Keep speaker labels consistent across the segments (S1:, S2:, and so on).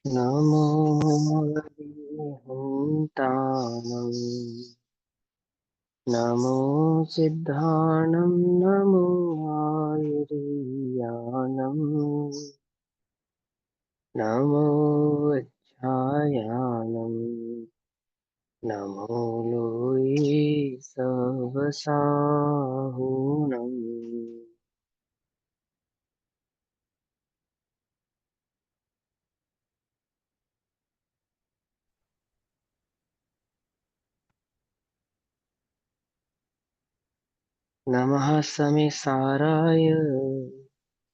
S1: नमो हरिहन्ताणम् नमो सिद्धाणं नमो आयुर्यानम् नमो वज्रायानम् नमो लोये सवसाहुणम्। नमः समेसाराय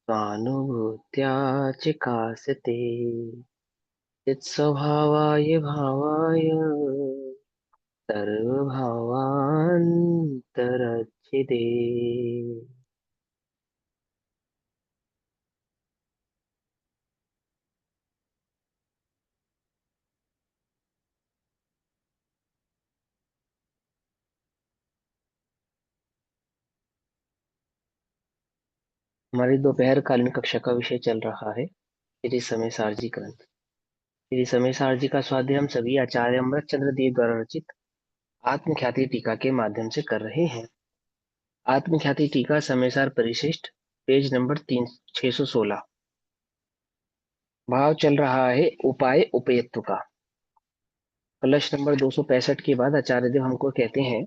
S1: स्वानुभूत्या चिकासते चित्स्वभावाय भावाय सर्वभावान्तरच्छिदे। हमारी दोपहर कालीन कक्षा का विषय चल रहा है श्री समय सारजी ग्रंथ। श्री समय सारजी का स्वाध्याय हम सभी आचार्य अमृत चंद्र देव द्वारा रचित आत्मख्याति टीका के माध्यम से कर रहे हैं। आत्मख्याति टीका समयसार परिशिष्ट पेज नंबर 616। भाव चल रहा है उपाय उपयत्व का। कलश नंबर 265 के बाद आचार्य देव हमको कहते हैं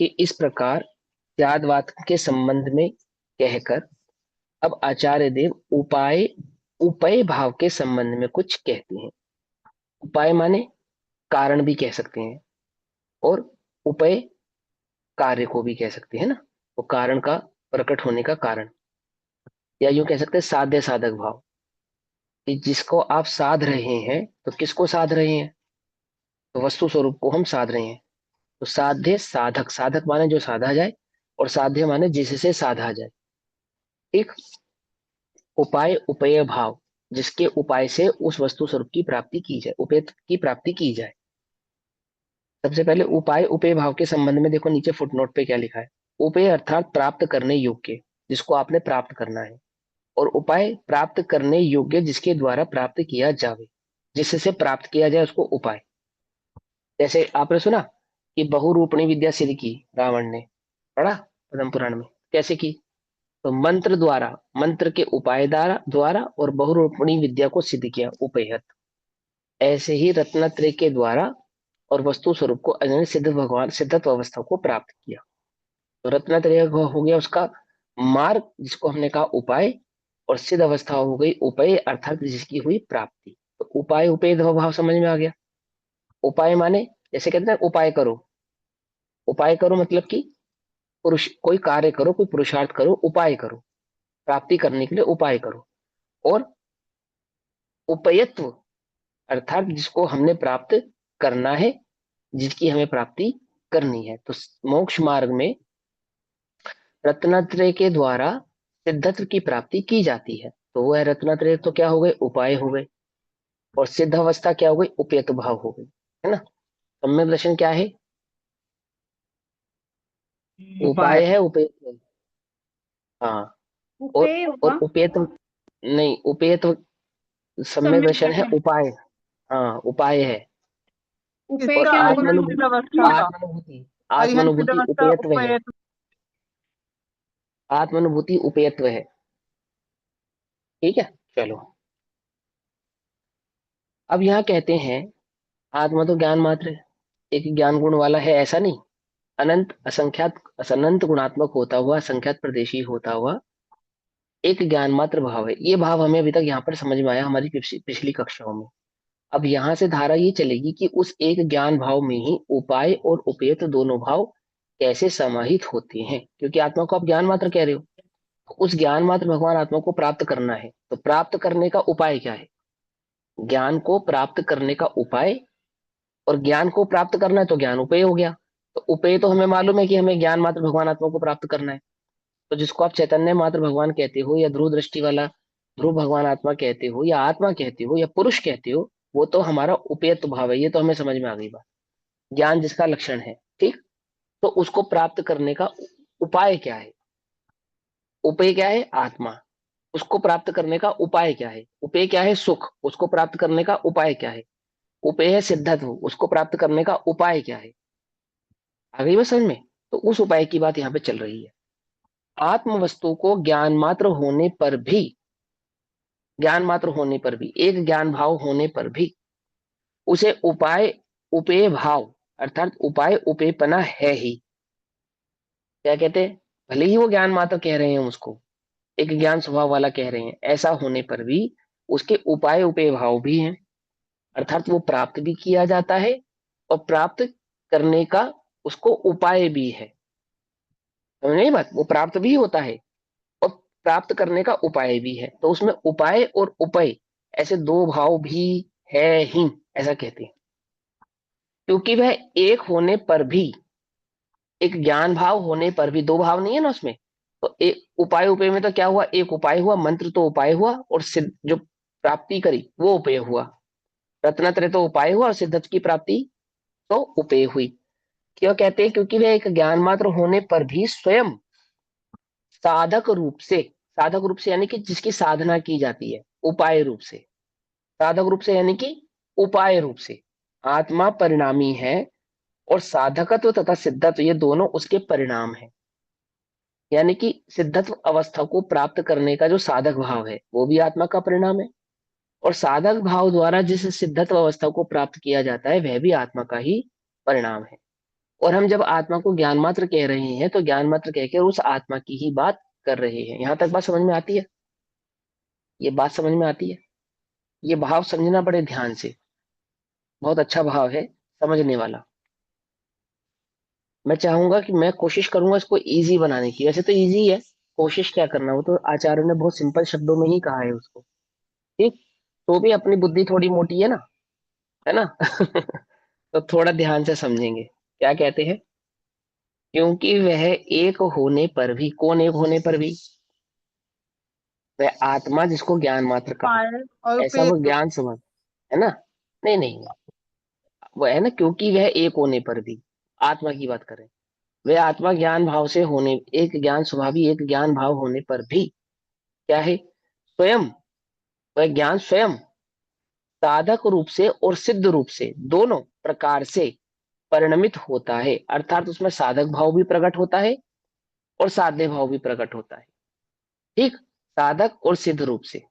S1: कि इस प्रकार त्यागवाद के संबंध में कहकर अब आचार्य देव उपाय उपय भाव के संबंध में कुछ कहते हैं। उपाय माने कारण भी कह सकते हैं और उपय कार्य को भी कह सकते हैं ना। वो कारण का प्रकट होने का कारण, या यूं कह सकते हैं साध्य साधक भाव, कि जिसको आप साध रहे हैं तो किसको साध रहे हैं, तो वस्तु स्वरूप को हम साध रहे हैं। तो साध्य साधक, साधक माने जो साधा जाए और साध्य माने जिससे साधा जाए। एक उपाय उपय भाव, जिसके उपाय से उस वस्तु स्वरूप की प्राप्ति की जाए, उपय की प्राप्ति की जाए। सबसे पहले उपाय उपय भाव के संबंध में देखो नीचे फुटनोट पे क्या लिखा है। उपय अर्थात प्राप्त करने योग्य, जिसको आपने प्राप्त करना है, और उपाय प्राप्त करने योग्य जिसके द्वारा प्राप्त किया जावे, जिससे प्राप्त किया जाए उसको उपाय। जैसे आपने सुना कि बहुरूपणी विद्या सिद्ध की रावण ने, पढ़ा पद्म पुराण में, कैसे की, तो मंत्र द्वारा, मंत्र के उपाय द्वारा और बहुरूपणी विद्या को सिद्ध किया, उपयत। ऐसे ही रत्नत्रय के द्वारा और वस्तु स्वरूप को अजन्य सिद्ध भगवान सिद्धत्व अवस्था को प्राप्त किया। तो रत्नत्रय हो गया उसका मार्ग, जिसको हमने कहा उपाय, और सिद्ध अवस्था हो गई उपय अर्थात जिसकी हुई प्राप्ति। तो उपाय उपय भाव समझ में आ गया। उपाय माने जैसे कहते हैं उपाय करो, उपाय करो मतलब कि पुरुष कोई कार्य करो, कोई पुरुषार्थ करो, उपाय करो, प्राप्ति करने के लिए उपाय करो। और उपयत्व अर्थात जिसको हमने प्राप्त करना है, जिसकी हमें प्राप्ति करनी है। तो मोक्ष मार्ग में रत्नत्रय के द्वारा सिद्धत्व की प्राप्ति की जाती है। तो वह रत्नत्रय तो क्या हो गए, उपाय हो गए, और सिद्ध अवस्था क्या हो गई, उपयत भाव हो गई, है ना। सम्यक दर्शन क्या है,
S2: उपाय।
S1: उपाय है उपयत है। हाँ,
S2: उपेय
S1: और
S2: होगा।
S1: उपयत नहीं, उपयत सम्यक
S2: सम्यक
S1: दर्शन है
S2: दर्शन।
S1: उपाय। हाँ उपाय है।
S2: उपेय
S1: और
S2: क्या होगा?
S1: आत्मानुभूति,
S2: अवस्था का।
S1: आत्मानुभूति,
S2: अरिहंत सिद्ध
S1: आत्मानुभूति
S2: अवस्था
S1: उपयत्व है।
S2: उपेय।
S1: आत्मानुभूति उपयत्व है। ठीक है, चलो। अब यहाँ कहते हैं आत्मा तो ज्ञान मात्र है, एक ज्ञान गुण वाला है ऐसा नहीं, अनंत असंख्यात अनंत गुणात्मक होता हुआ, असंख्यात प्रदेशी होता हुआ एक ज्ञान मात्र भाव है। ये भाव हमें अभी तक यहाँ पर समझ में आया हमारी पिछली कक्षाओं में। अब यहाँ से धारा ये चलेगी कि उस एक ज्ञान भाव में ही उपाय और उपयत दोनों भाव कैसे समाहित होते हैं, क्योंकि आत्मा को आप ज्ञान मात्र कह रहे हो। तो उस ज्ञान मात्र भगवान आत्मा को प्राप्त करना है, तो प्राप्त करने का उपाय क्या है, ज्ञान को प्राप्त करने का उपाय। और ज्ञान को प्राप्त करना है तो ज्ञान उपेय हो गया। तो उपेय तो हमें मालूम है कि हमें ज्ञान मात्र भगवान आत्मा को प्राप्त करना है। तो जिसको आप चैतन्य मात्र भगवान कहते हो, या ध्रुव दृष्टि वाला ध्रुव भगवान आत्मा कहते हो, या आत्मा कहते हो, या पुरुष कहते हो, वो तो हमारा उपेयत्व भाव है। ये तो हमें समझ में आ गई बात, ज्ञान जिसका लक्षण है। ठीक, तो उसको प्राप्त करने का उपाय क्या है, उपेय क्या है, आत्मा। उसको प्राप्त करने का उपाय क्या है? उपेय क्या है? सुख, उसको प्राप्त करने का उपाय क्या है? उपेय है सिद्धत्व, उसको प्राप्त करने का उपाय क्या है? आ गई बात समझ में? तो उस उपाय की बात यहाँ पे चल रही है। आत्म वस्तु को ज्ञान मात्र होने पर भी, ज्ञान मात्र होने पर भी, एक ज्ञान भाव होने पर भी उसे उपाय, उपेय भाव, अर्थात उपाय उपेयपना है ही। क्या कहते हैं? भले ही वो ज्ञान मात्र कह रहे हैं उसको, एक ज्ञान स्वभाव वाला कह रहे हैं, ऐसा होने पर भी उसके उपाय उपेय भाव भी हैं, अर्थात वो प्राप्त भी किया जाता है और प्राप्त करने का उसको उपाय भी है। समझ नहीं बात? वो प्राप्त भी होता है और प्राप्त करने का उपाय भी है, तो उसमें उपाय और उपाय ऐसे दो भाव भी है ही, ऐसा कहते हैं। क्योंकि वह एक होने पर भी, एक ज्ञान भाव होने पर भी, दो भाव नहीं है ना उसमें, तो एक उपाय उपाय में तो क्या हुआ? एक उपाय हुआ, मंत्र तो उपाय हुआ, और सिद्ध जो प्राप्ति करी वो उपेय हुआ। रत्नत्रय तो उपाय हुआ और सिद्धत्व की प्राप्ति तो उपेय हुई। क्यों कहते हैं? क्योंकि वह एक ज्ञान मात्र होने पर भी स्वयं साधक रूप से, साधक रूप से यानी कि जिसकी साधना की जाती है, उपाय रूप से, साधक रूप से यानी कि उपाय रूप से आत्मा परिणामी है, और साधकत्व तथा सिद्धत्व ये दोनों उसके परिणाम है। यानी कि सिद्धत्व अवस्था को प्राप्त करने का जो साधक भाव है वो भी आत्मा का परिणाम है, और साधक भाव द्वारा जिस सिद्धत्व अवस्था को प्राप्त किया जाता है वह भी आत्मा का ही परिणाम है। और हम जब आत्मा को ज्ञान मात्र कह रहे हैं तो ज्ञान मात्र कहकर उस आत्मा की ही बात कर रहे हैं। यहां तक बात समझ में आती है? ये बात समझ में आती है? ये भाव समझना बड़े ध्यान से, बहुत अच्छा भाव है, समझने वाला। मैं चाहूंगा कि मैं कोशिश करूंगा इसको इजी बनाने की। वैसे तो इजी है, कोशिश क्या करना, वो तो आचार्यों ने बहुत सिंपल शब्दों में ही कहा है उसको। ठीक, तो भी अपनी बुद्धि थोड़ी मोटी है ना, है ना? तो थोड़ा ध्यान से समझेंगे। क्या कहते हैं? क्योंकि वह एक होने पर भी, कौन एक होने पर भी? वह आत्मा जिसको ज्ञान मात्र कहा,
S2: उपाय और
S1: ऐसा
S2: उपेय
S1: वो
S2: तो।
S1: ज्ञान समझ, है ना? नहीं नहीं, वो है ना, क्योंकि वह एक होने पर भी, आत्मा की बात करें, वह आत्मा ज्ञान भाव से होने, एक ज्ञान स्वभावी, एक ज्ञान भाव होने पर भी क्या है? स्वयं, वह ज्ञान स्वयं साधक रूप से और सिद्ध रूप से दोनों प्रकार से परिणमित होता है, अर्थात उसमें साधक भाव भी प्रकट होता है और साध्य भाव भी प्रकट होता है। ठीक, साधक और सिद्ध रूप से,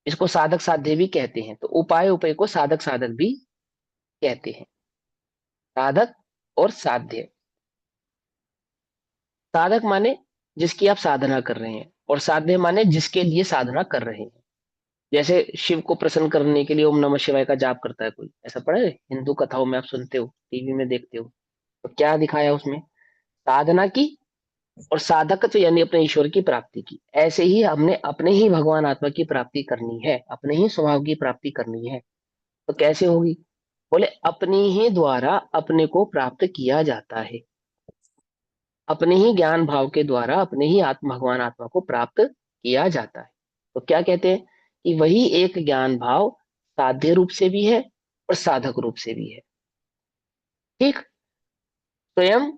S1: इसको साधक साध्य भी कहते हैं। तो उपाय उपाय को साधक साधक भी कहते हैं। साधक और साध्य, साधक माने जिसकी आप साधना कर रहे हैं, और साध्य माने जिसके लिए साधना कर रहे हैं। जैसे शिव को प्रसन्न करने के लिए ओम नमः शिवाय का जाप करता है कोई, ऐसा पढ़ा है हिंदू कथाओं में, आप सुनते हो, टीवी में देखते हो, तो क्या दिखाया उसमें? साधना की और साधकत्व यानी अपने ईश्वर की प्राप्ति की। ऐसे ही हमने अपने ही भगवान आत्मा की प्राप्ति करनी है, अपने ही स्वभाव की प्राप्ति करनी है। तो कैसे होगी? बोले अपनी ही द्वारा अपने को प्राप्त किया जाता है, अपने ही ज्ञान भाव के द्वारा अपने ही आत्म भगवान आत्मा को प्राप्त किया जाता है। तो क्या कहते हैं? कि वही एक ज्ञान भाव साध्य रूप से भी है और साधक रूप से भी है। ठीक, स्वयं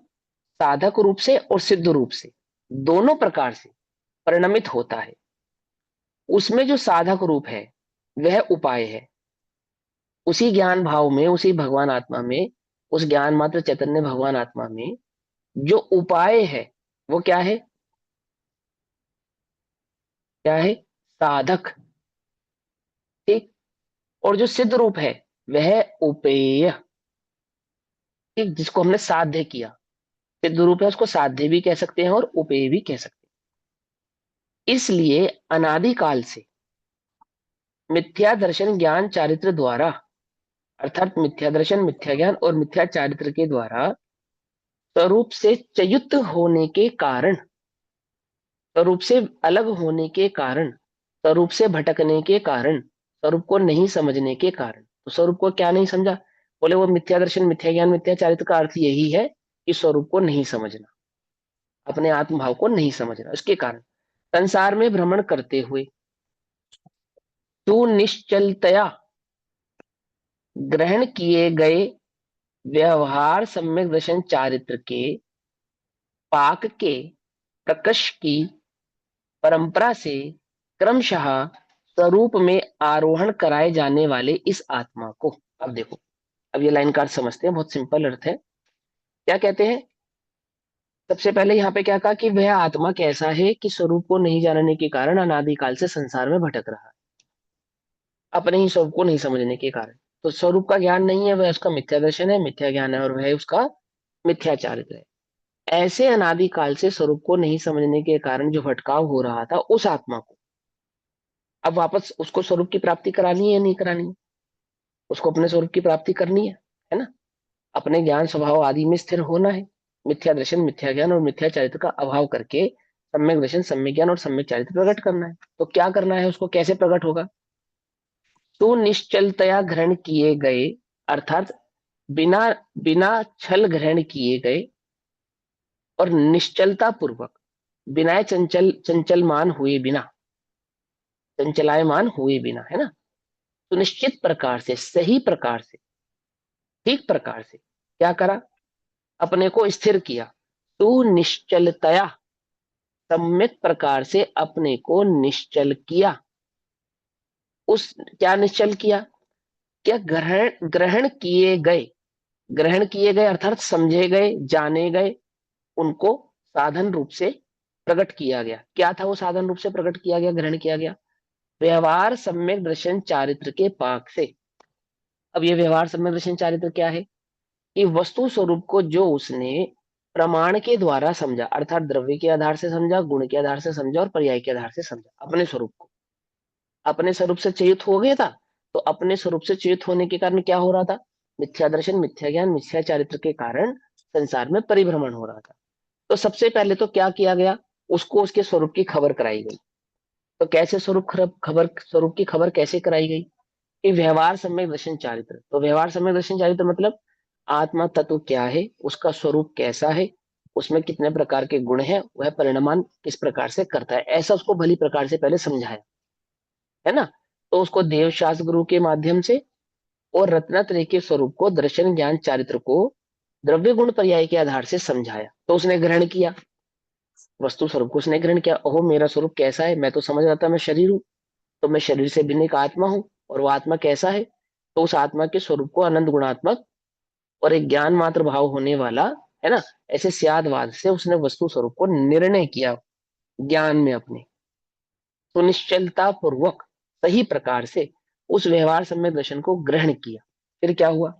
S1: साधक रूप से और सिद्ध रूप से दोनों प्रकार से परिणमित होता है। उसमें जो साधक रूप है वह उपाय है। उसी ज्ञान भाव में, उसी भगवान आत्मा में, उस ज्ञान मात्र चैतन्य भगवान आत्मा में जो उपाय है वो क्या है? क्या है? साधक। ठीक, और जो सिद्ध रूप है वह उपेय। ठीक, जिसको हमने साध्य किया, सिद्ध रूप है, उसको साध्य भी कह सकते हैं और उपेय भी कह सकते हैं। इसलिए अनादिकाल से मिथ्या दर्शन ज्ञान चारित्र द्वारा, अर्थात मिथ्या दर्शन, मिथ्या ज्ञान और मिथ्या चारित्र के द्वारा स्वरूप से च्युत होने के कारण, स्वरूप से अलग होने के कारण, स्वरूप से भटकने के कारण, स्वरूप को नहीं समझने के कारण। तो स्वरूप को क्या नहीं समझा? बोले वो मिथ्या दर्शन, मिथ्या ज्ञान, मिथ्या चारित्र का अर्थ यही है कि स्वरूप को नहीं समझना, अपने आत्म भाव को नहीं समझना। उसके कारण संसार में भ्रमण करते हुए तू निश्चलतया ग्रहण किए गए व्यवहार सम्यक दर्शन चारित्र के पाक के प्रकर्ष की परंपरा से क्रमशः स्वरूप में आरोहण कराए जाने वाले इस आत्मा को। अब देखो, अब ये लाइन का अर्थ समझते हैं, बहुत सिंपल अर्थ है। क्या कहते हैं? सबसे पहले यहाँ पे क्या कहा कि वह आत्मा कैसा है कि स्वरूप को नहीं जानने के कारण अनादिकाल से संसार में भटक रहा है, अपने ही स्वरूप को नहीं समझने के कारण। तो स्वरूप का ज्ञान नहीं है, वह उसका मिथ्या दर्शन है, मिथ्या ज्ञान है, और वह उसका मिथ्याचारित्र है। ऐसे अनादिकाल से स्वरूप को नहीं समझने के कारण जो भटकाव हो रहा था उस आत्मा को अब वापस उसको स्वरूप की प्राप्ति करानी है या नहीं करानी है? उसको अपने स्वरूप की प्राप्ति करनी है ना? अपने ज्ञान स्वभाव आदि में स्थिर होना है। मिथ्या दर्शन, मिथ्या ज्ञान और मिथ्या चारित्र का अभाव करके सम्यक दर्शन, सम्यक ज्ञान और सम्यक चारित्र प्रकट करना है। तो क्या करना है उसको? कैसे प्रकट होगा? तो निश्चलतया ग्रहण किए गए, अर्थात बिना बिना छल ग्रहण किए गए और निश्चलता पूर्वक, बिना चंचलमान हुए बिना, चंचलायमान हुए बिना, है ना? तो निश्चित प्रकार से, सही प्रकार से, ठीक प्रकार से क्या करा? अपने को स्थिर किया। तो निश्चलतया, सम्यक प्रकार से अपने को निश्चल किया। उस क्या निश्चल किया? क्या ग्रहण ग्रहण किए गए, ग्रहण किए गए अर्थात समझे गए, जाने गए, उनको साधन रूप से प्रकट किया गया। क्या था वो साधन रूप से प्रकट किया गया, ग्रहण किया गया? व्यवहार सम्यक दर्शन चारित्र के पाक से। अब ये व्यवहार सम्यक दर्शन चारित्र क्या है? कि वस्तु स्वरूप को जो उसने प्रमाण के द्वारा समझा, अर्थात द्रव्य के आधार से समझा, गुण के आधार से समझा और पर्याय के आधार से समझा, अपने स्वरूप को, अपने स्वरूप से चयुत हो गया था। तो अपने स्वरूप से चयुत होने के कारण क्या हो रहा था? मिथ्या दर्शन, मिथ्या ज्ञान, मिथ्या चारित्र के कारण संसार में परिभ्रमण हो रहा था। तो सबसे पहले तो क्या किया गया? उसको उसके स्वरूप की खबर कराई गई। तो कैसे स्वरूप की खबर कैसे कराई गई? कि व्यवहार सम्यक दर्शन चारित्र। तो व्यवहार सम्यक दर्शन चारित्र मतलब आत्मा तत्व क्या है, उसका स्वरूप कैसा है, उसमें कितने प्रकार के गुण हैं, वह परिणमान किस प्रकार से करता है, ऐसा उसको भली प्रकार से पहले समझाया, है ना? तो उसको देव शास्त्र गुरु के माध्यम से और रत्नत्रय के स्वरूप को, दर्शन ज्ञान चारित्र को द्रव्य गुण पर्याय के आधार से समझाया। तो उसने ग्रहण किया, वस्तु स्वरूप को उसने ग्रहण किया। ओहो, मेरा स्वरूप कैसा है? मैं तो समझ रहा था मैं शरीर हूँ, तो मैं शरीर से भिन्न एक आत्मा हूँ। और वो आत्मा कैसा है? तो उस आत्मा के स्वरूप को अनंत गुणात्मक और एक ज्ञान मात्र भाव होने वाला, है ना, ऐसे स्यादवाद से उसने वस्तु स्वरूप को निर्णय किया ज्ञान में अपने। तो निश्चलता पूर्वक, सही प्रकार से उस व्यवहार सम्यक दर्शन को ग्रहण किया। फिर क्या हुआ?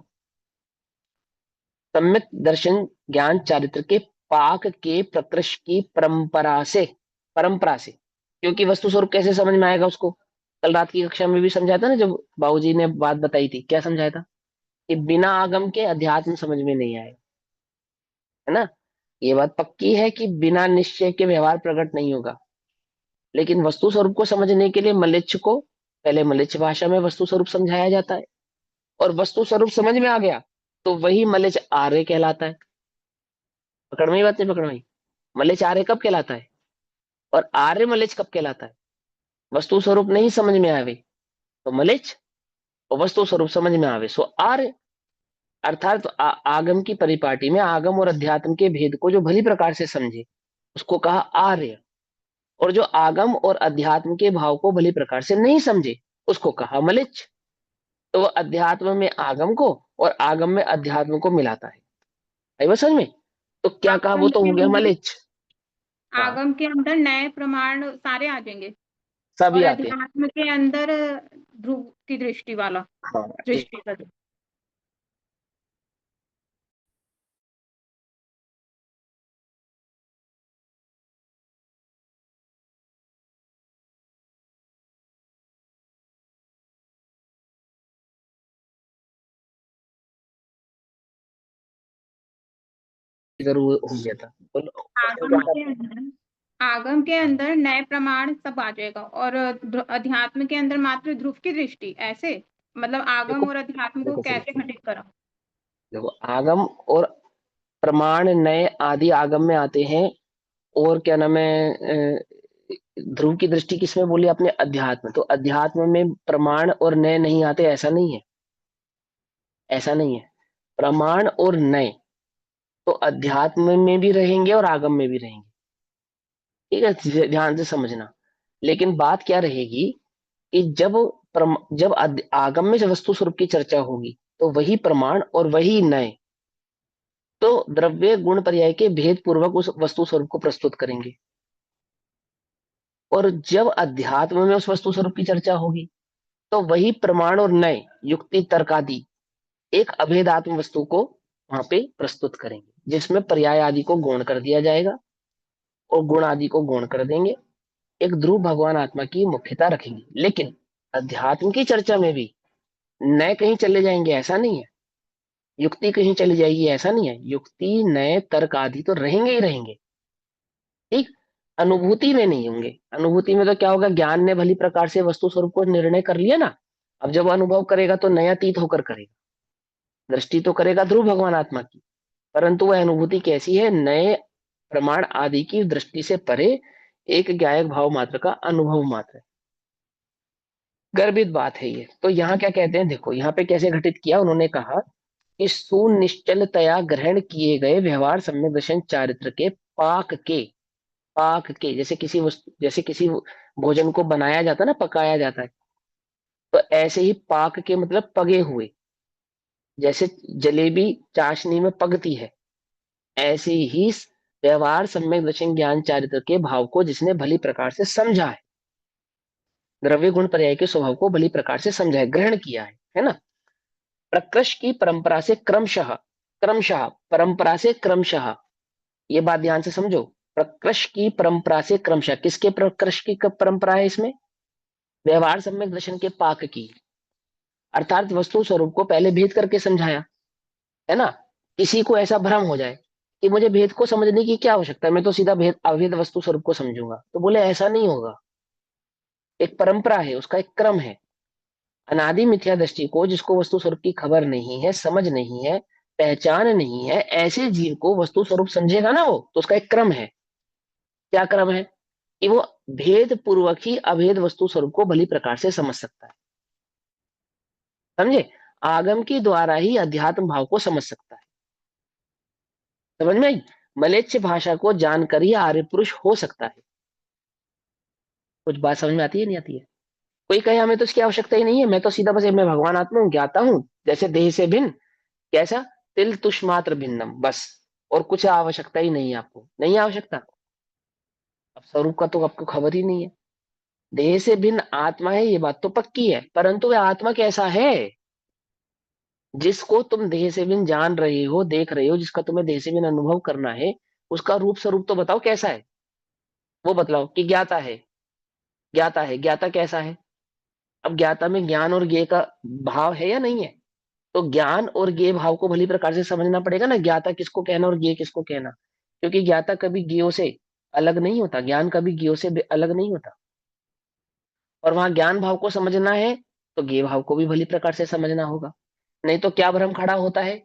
S1: सम्यक दर्शन ज्ञान चारित्र के पाक के प्रकृष्ट की परंपरा से, क्योंकि वस्तु स्वरूप कैसे समझ में आएगा उसको? कल रात की कक्षा में भी समझाया था ना, जब बाबूजी ने बात बताई थी, क्या समझाया था? कि बिना आगम के अध्यात्म समझ में नहीं आएगा, है ना? ये बात पक्की है कि बिना निश्चय के व्यवहार प्रकट नहीं होगा। लेकिन वस्तु स्वरूप को समझने के लिए मलेच्छ को पहले मलेच्छ भाषा में वस्तु स्वरूप समझाया जाता है, और वस्तु स्वरूप समझ में आ गया तो वही मलेच्छ आर्य कहलाता है। पकड़ में ही बात नहीं? पकड़ में ही? मलेच्छ आर्य कब कहलाता है और आर्य मलेच्छ कब कहलाता है? वस्तु स्वरूप नहीं समझ में आवे तो मलेच्छ, और वस्तु स्वरूप समझ में आवे सो आर्य। अर्थात आगम की परिपाटी में आगम और अध्यात्म के भेद को जो भली प्रकार से समझे उसको कहा आर्य, और जो आगम और अध्यात्म के भाव को भली प्रकार से नहीं समझे उसको कहा मलिच्छ। तो वह अध्यात्म में आगम को और आगम में अध्यात्म को मिलाता है। आई बस समझ में? तो क्या कहा? वो
S2: आगम
S1: तो
S2: के
S1: हो गया
S2: अंदर
S1: मलिच्छ। हाँ,
S2: आगम के अंदर नए प्रमाण सारे आ जाएंगे,
S1: सभी
S2: और
S1: आते हैं।
S2: अध्यात्म के अंदर ध्रुव की दृष्टि वाला,
S1: हाँ, ठीक।
S2: दृष्टि का।
S1: इधर वो हो गया था, बोलो क्वेश्चन क्या
S2: आगम
S1: था?
S2: के अंदर आगम के अंदर नए प्रमाण सब आ जाएगा, और अध्यात्म के अंदर मात्र ध्रुव की दृष्टि, ऐसे मतलब
S1: देखो
S2: आगम और अध्यात्म को
S1: देखो सुनो
S2: कैसे
S1: सुनो,
S2: घटित करा।
S1: देखो आगम और प्रमाण नए आदि आगम में आते हैं। और क्या नाम है, ध्रुव की दृष्टि किसमें बोली आपने? अध्यात्म। तो अध्यात्म में प्रमाण और नए नहीं आते, ऐसा नहीं है, ऐसा नहीं है। प्रमाण और नए तो अध्यात्म में भी रहेंगे और आगम में भी रहेंगे। ठीक है, ध्यान से समझना। लेकिन बात क्या रहेगी कि जब आगम्य वस्तु स्वरूप की चर्चा होगी तो वही प्रमाण और वही नय तो द्रव्य गुण पर्याय के भेद पूर्वक उस वस्तु स्वरूप को प्रस्तुत करेंगे। और जब अध्यात्म में उस वस्तु स्वरूप की चर्चा होगी तो वही प्रमाण और नय युक्ति तर्क आदि एक अभेदात्म वस्तु को वहां पे प्रस्तुत करेंगे, जिसमें पर्याय आदि को गौण कर दिया जाएगा और गुण आदि को गौण कर देंगे। एक ध्रुव भगवान आत्मा की मुख्यता रखेंगे, लेकिन अध्यात्म की चर्चा में भी नए कहीं चले जाएंगे ऐसा नहीं है, युक्ति कहीं चली जाएगी ऐसा नहीं है, युक्ति नए तर्क आदि तो रहेंगे ही रहेंगे। ठीक। अनुभूति में नहीं होंगे। अनुभूति में तो क्या होगा, ज्ञान ने भली प्रकार से वस्तु स्वरूप को निर्णय कर लिया ना। अब जब वो अनुभव करेगा तो नया तीत होकर करेगा, दृष्टि तो करेगा ध्रुव भगवान आत्मा की, परंतु वह अनुभूति कैसी है, नए प्रमाण आदि की दृष्टि से परे एक ज्ञायक भाव मात्र का अनुभव मात्र है। गर्भित बात है ये। तो यहाँ क्या कहते हैं, देखो यहाँ पे कैसे घटित किया, उन्होंने कहा कि सुनिश्चलतया ग्रहण किए गए व्यवहार सम्यक दर्शन चारित्र के पाक के जैसे किसी भोजन को बनाया जाता है ना, पकाया जाता है, तो ऐसे ही पाक के मतलब पगे हुए, जैसे जलेबी चाशनी में पकती है, ऐसे ही व्यवहार सम्यक दर्शन ज्ञान चारित्र के भाव को जिसने भली प्रकार से समझा है, द्रव्य गुण पर्याय के स्वभाव को भली प्रकार से समझा है, ग्रहण किया है ना। प्रकृष्ट की परंपरा से क्रमशः क्रमशः परंपरा से क्रमशः, ये बात ध्यान से समझो। प्रकृष्ट की परंपरा से क्रमशः, किसके प्रकृष्ट की परंपरा है इसमें, व्यवहार सम्यक दर्शन के पाक की, अर्थात वस्तु स्वरूप को पहले भेद करके समझाया, है ना। किसी को ऐसा भ्रम हो जाए कि मुझे भेद को समझने की क्या आवश्यकता है, मैं तो सीधा भेद अभेद वस्तु स्वरूप को समझूंगा, तो बोले ऐसा नहीं होगा। एक परंपरा है, उसका एक क्रम है। अनादि मिथ्या दृष्टि को, जिसको वस्तु स्वरूप की खबर नहीं है, समझ नहीं है, पहचान नहीं है, ऐसे जीव को वस्तु स्वरूप समझेगा ना वो, तो उसका एक क्रम है। क्या क्रम है कि वो भेद पूर्वक ही अभेद वस्तु स्वरूप को भली प्रकार से समझ सकता है, समझे। आगम के द्वारा ही अध्यात्म भाव को समझ सकता है। समझ में आई? मलेच्छ भाषा को जानकर ही आर्य पुरुष हो सकता है। कुछ बात समझ में आती है नहीं आती है? कोई कहे हमें तो इसकी आवश्यकता ही नहीं है, मैं तो सीधा बस मैं भगवान आत्मा हूँ, ज्ञाता हूँ, जैसे देह से भिन्न, कैसा, तिल तुष मात्र भिन्नम, बस, और कुछ आवश्यकता ही नहीं है, आपको नहीं आवश्यकता। अब स्वरूप का तो आपको खबर ही नहीं है। देह से भिन्न आत्मा है, ये बात तो पक्की है, परंतु वह आत्मा कैसा है, जिसको तुम देह से भिन्न जान रहे हो, देख रहे हो, जिसका तुम्हें देह से भिन्न अनुभव करना है, उसका रूप स्वरूप तो बताओ कैसा है। वो बतलाओ कि ज्ञाता है, ज्ञाता है, ज्ञाता कैसा है। अब ज्ञाता में ज्ञान और ज्ञेय का भाव है या नहीं है, तो ज्ञान और ज्ञेय भाव को भली प्रकार से समझना पड़ेगा ना, ज्ञाता किसको कहना और ज्ञेय किसको कहना। क्योंकि ज्ञाता कभी ज्ञेयों से अलग नहीं होता, ज्ञान कभी ज्ञेयों से अलग नहीं होता। और वहां ज्ञान भाव को समझना है तो ज्ञेय भाव को भी भली प्रकार से समझना होगा। नहीं तो क्या भ्रम खड़ा होता है,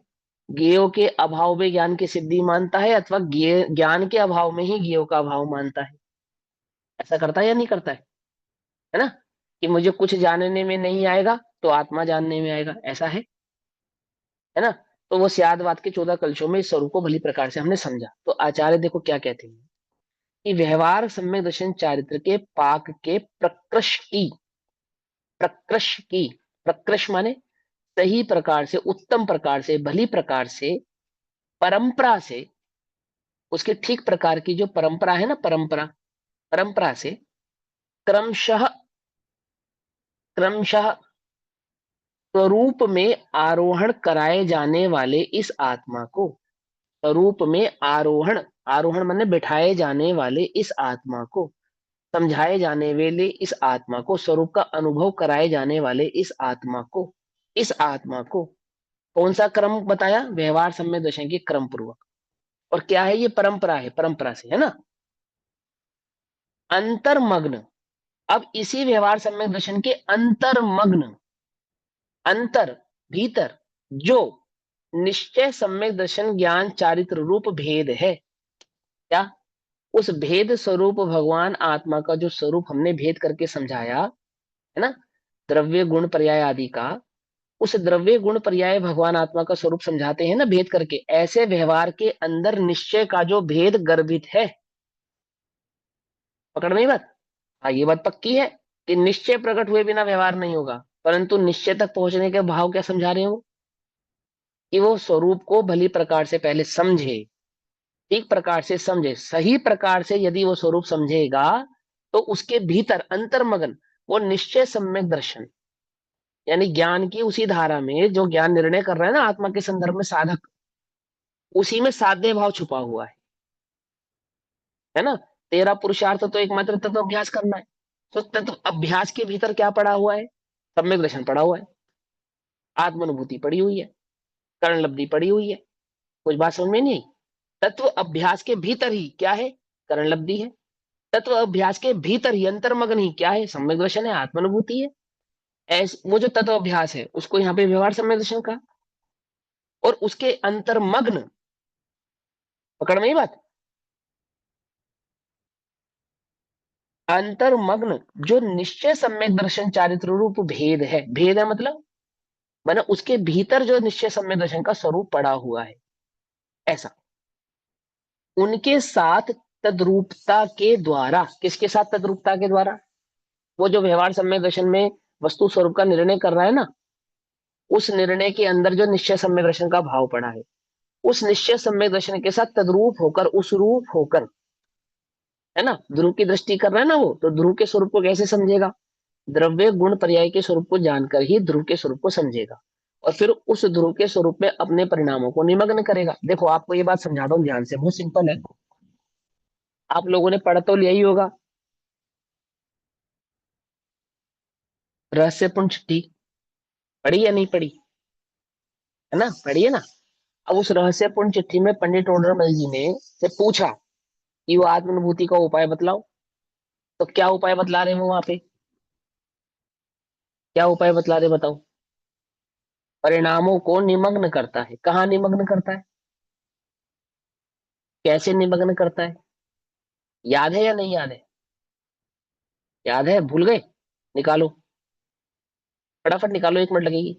S1: ज्ञेयों के अभाव में ज्ञान की सिद्धि मानता है, अथवा ज्ञान के अभाव में ही ज्ञेयों का अभाव मानता है। ऐसा करता है या नहीं करता है ना, कि मुझे कुछ जानने में नहीं आएगा तो आत्मा जानने में आएगा, ऐसा है ना। तो वो सियादवाद के 14 कलशों में इस स्वरूप को भली प्रकार से हमने समझा। तो आचार्य देखो क्या कहते हैं कि व्यवहार सम्यक दर्शन चारित्र के पाक के प्रकृष की प्रकृष माने सही प्रकार से, उत्तम प्रकार से, भली प्रकार से, परंपरा से, उसके ठीक प्रकार की जो परंपरा है ना, परंपरा, परंपरा से क्रमशः क्रमशः स्वरूप में आरोहण कराए जाने वाले इस आत्मा को, स्वरूप में आरोहण, आरोहण माने बिठाए जाने वाले इस आत्मा को, समझाए जाने वाले इस आत्मा को, स्वरूप का अनुभव कराए जाने वाले इस आत्मा को कौन सा क्रम बताया, व्यवहार सम्यक दर्शन के क्रम पूर्वक। और क्या है ये, परंपरा है, परंपरा से, है ना। अंतर्मग्न, अब इसी व्यवहार सम्यक दर्शन के अंतर्मग्न, अंतर भीतर, जो निश्चय सम्यक दर्शन ज्ञान चारित्र रूप भेद है, क्या, उस भेद स्वरूप भगवान आत्मा का जो स्वरूप हमने भेद करके समझाया है ना, द्रव्य गुण पर्याय आदि का, उस द्रव्य गुण पर्याय भगवान आत्मा का स्वरूप समझाते हैं ना भेद करके, ऐसे व्यवहार के अंदर निश्चय का जो भेद गर्भित है, पकड़ नहीं बात, हाँ, ये बात पक्की है कि निश्चय प्रकट हुए बिना व्यवहार नहीं होगा, परंतु निश्चय तक पहुंचने के भाव क्या समझा रहे हो कि वो स्वरूप को भली प्रकार से पहले समझे, ठीक प्रकार से समझे। सही प्रकार से यदि वो स्वरूप समझेगा तो उसके भीतर अंतर्मगन वो निश्चय सम्यक दर्शन, यानी ज्ञान की उसी धारा में जो ज्ञान निर्णय कर रहा है ना आत्मा के संदर्भ में साधक, उसी में साध्य भाव छुपा हुआ है ना। तेरा पुरुषार्थ तो एकमात्र तत्व अभ्यास करना है। तो तत्व अभ्यास के भीतर क्या पड़ा हुआ है? सम्यक दर्शन पड़ा हुआ है, आत्मानुभूति पड़ी हुई है, कर्ण लब्धि पड़ी हुई है। कुछ बात समझ में नहीं आई? तत्व अभ्यास के भीतर ही क्या है? कर्ण लब्धि है। तत्व अभ्यास के भीतर ही अंतर्मग्न ही क्या है? सम्यक दर्शन है, आत्मानुभूति है। वो जो तत्व अभ्यास है उसको यहाँ पे व्यवहार सम्यक दर्शन का, और उसके अंतर्मग्न, पकड़ में ही बात, अंतर्मग्न जो निश्चय सम्यक दर्शन चारित्र रूप भेद है, भेद है मतलब माने उसके भीतर जो निश्चय सम्यक दर्शन का स्वरूप पड़ा हुआ है, ऐसा उनके साथ तद्रूपता के द्वारा। किसके साथ तद्रूपता के द्वारा? वो जो व्यवहार सम्यक दर्शन में वस्तु स्वरूप का निर्णय कर रहा है ना, उस निर्णय के अंदर जो निश्चय सम्यक दर्शन का भाव पड़ा है, उस निश्चय सम्यक दर्शन के साथ तद्रूप होकर, उस रूप होकर, है ना, ध्रुव की दृष्टि कर रहा है ना वो, तो ध्रुव के स्वरूप को कैसे समझेगा? द्रव्य गुण पर्याय के स्वरूप को जानकर ही ध्रुव के स्वरूप को समझेगा, और फिर उस ध्रुव के स्वरूप में अपने परिणामों को निमग्न करेगा। देखो आपको ये बात समझाता हूँ ध्यान से, बहुत सिंपल है। आप लोगों ने पढ़ तो लिया ही होगा, रहस्यपूर्ण चिट्ठी पढ़ी या नहीं पढ़ी? है ना, पढ़ी है ना। अब उस रहस्यपूर्ण चिट्ठी में पंडित टोडरमल जी ने से पूछा कि वो आत्मानुभूति का उपाय बतलाओ, तो क्या उपाय बतला रहे हैं वो वहां पे? क्या उपाय बतला रहे बताओ? परिणामों को निमग्न करता है। कहाँ निमग्न करता है? कैसे निमग्न करता है? याद है या नहीं याद है? याद है, भूल गए? निकालो, फटाफट निकालो, 1 मिनट लगेगी,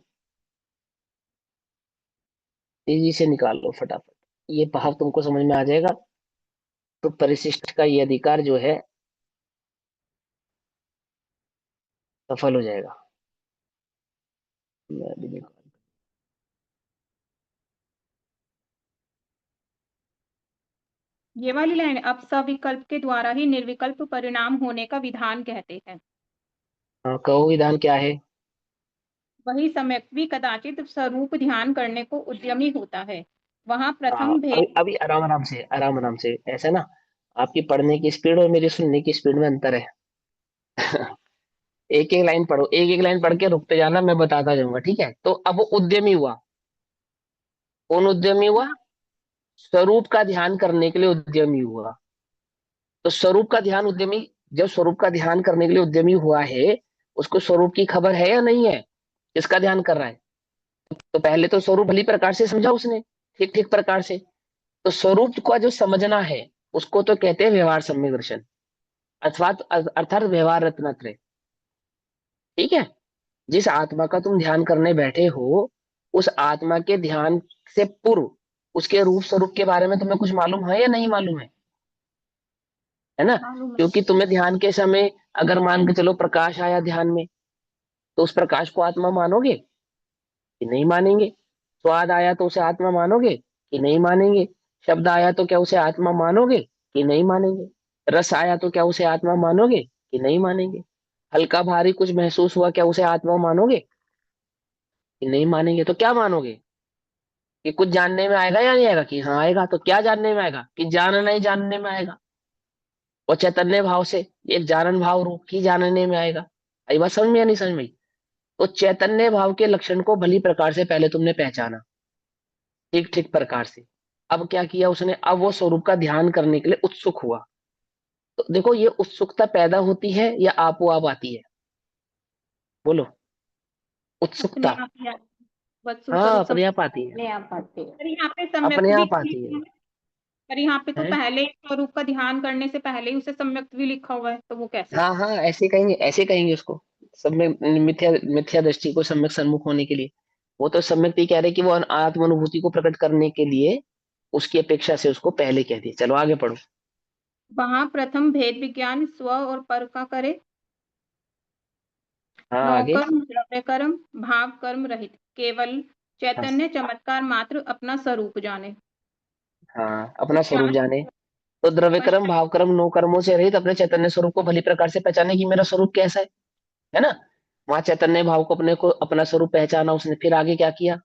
S1: तेजी से निकालो फटाफट। ये भाव तुमको समझ में आ जाएगा तो परिशिष्ट का ये अधिकार जो है सफल हो जाएगा। मैं भी निकाल,
S2: ये वाली लाइन अब सविकल्प के द्वारा ही निर्विकल्प परिणाम होने का विधान कहते हैं।
S1: हाँ, कहो विधान क्या है?
S2: वही सम्यक भी कदाचित स्वरूप ध्यान करने को उद्यमी होता है। वहां
S1: हाँ,
S2: प्रथम
S1: अभी
S2: भेद
S1: अभी आराम आराम से, आराम आराम से, ऐसा ना, आपकी पढ़ने की स्पीड और मेरी सुनने की स्पीड में अंतर है। एक एक लाइन पढ़ो, एक एक लाइन पढ़ के रुकते जाना, मैं बताता जाऊंगा, ठीक है? तो अब वो उद्यमी हुआ। कौन उद्यमी हुआ? स्वरूप का ध्यान करने के लिए उद्यमी हुआ। तो स्वरूप का ध्यान उद्यमी, जब स्वरूप का ध्यान करने के लिए उद्यमी हुआ है, उसको स्वरूप की खबर है या नहीं है? किसका ध्यान कर रहा है? तो पहले तो स्वरूप भली प्रकार से समझा उसने, ठीक ठीक प्रकार से। तो स्वरूप का जो समझना है उसको तो कहते हैं व्यवहार सम्यक दर्शन, अथवा अर्थात व्यवहार रत्नत्रय। ठीक है? जिस आत्मा का तुम ध्यान करने बैठे हो, उस आत्मा के ध्यान से पूर्व उसके रूप स्वरूप के बारे में तुम्हें कुछ मालूम है या नहीं मालूम है ना?
S2: मालूम
S1: क्योंकि तुम्हें ध्यान के समय अगर मान के चलो प्रकाश आया ध्यान में, तो उस प्रकाश को आत्मा मानोगे कि नहीं मानेंगे? स्वाद आया तो उसे आत्मा मानोगे कि नहीं मानेंगे? शब्द आया तो क्या उसे आत्मा मानोगे कि नहीं मानेंगे? रस आया तो क्या उसे आत्मा मानोगे कि नहीं मानेंगे? हल्का भारी कुछ महसूस हुआ, क्या उसे आत्मा मानोगे कि नहीं मानेंगे? तो क्या मानोगे? कि कुछ जानने में आएगा या नहीं आएगा? कि हाँ आएगा। तो क्या जानने में आएगा? कि जानना ही जानने में आएगा। और चैतन्य भाव से एक जानन भाव रूप ही जानने में आएगा। आई बात समझ में या नहीं समझ में? तो चैतन्य भाव के लक्षण को भली प्रकार से पहले तुमने पहचाना, ठीक ठीक प्रकार से। अब क्या किया उसने? अब वो स्वरूप का ध्यान करने के लिए उत्सुक हुआ। तो देखो, ये उत्सुकता पैदा होती है या आपो आप आती है? बोलो।
S2: अपने
S1: उत्सुकता।
S2: आप या वस्तु
S1: हाँ,
S2: स्वरूप
S1: अपने आप आती है,
S2: अपने आप आते हैं। पर यहाँ पे
S1: अपने
S2: सम्यक्त भी
S1: आप आती
S2: लिखा
S1: है।
S2: है। पर यहाँ पे तो
S1: हैं?
S2: पहले स्वरूप का ध्यान करने से पहले ही उसे सम्यक्त भी लिखा हुआ है, तो वो कैसे?
S1: हाँ हाँ, ऐसे कहेंगे, ऐसे कहेंगे उसको। सम्यक मिथ्या, मिथ्या दृष्टि को सम्यक सन्मुख होने के लिए। वो तो सम्यक ही कह रहे कि वो आत्म अनुभूति को प्रकट करने के लिए उसकी अपेक्षा से उसको पहले कह दिया। चलो आगे पढ़ो।
S2: वहां प्रथम भेद विज्ञान स्व और पर का करे।
S1: हाँ आगे।
S2: नौकर्म द्रव्य कर्म भाव कर्म रहित, केवल
S1: हाँ
S2: चैतन्य चमत्कार मात्र अपना स्वरूप जाने।
S1: हाँ, अपना स्वरूप
S2: पश्चात
S1: जाने। तो द्रव्य कर्म,
S2: पश्चात
S1: भाव कर्म, नो कर्मों से रहित अपने चैतन्य स्वरूप को भली प्रकार से पहचाने कि मेरा स्वरूप कैसा है ना। वहां चैतन्य भाव को अपने को अपना स्वरूप पहचाना उसने, फिर आगे क्या किया।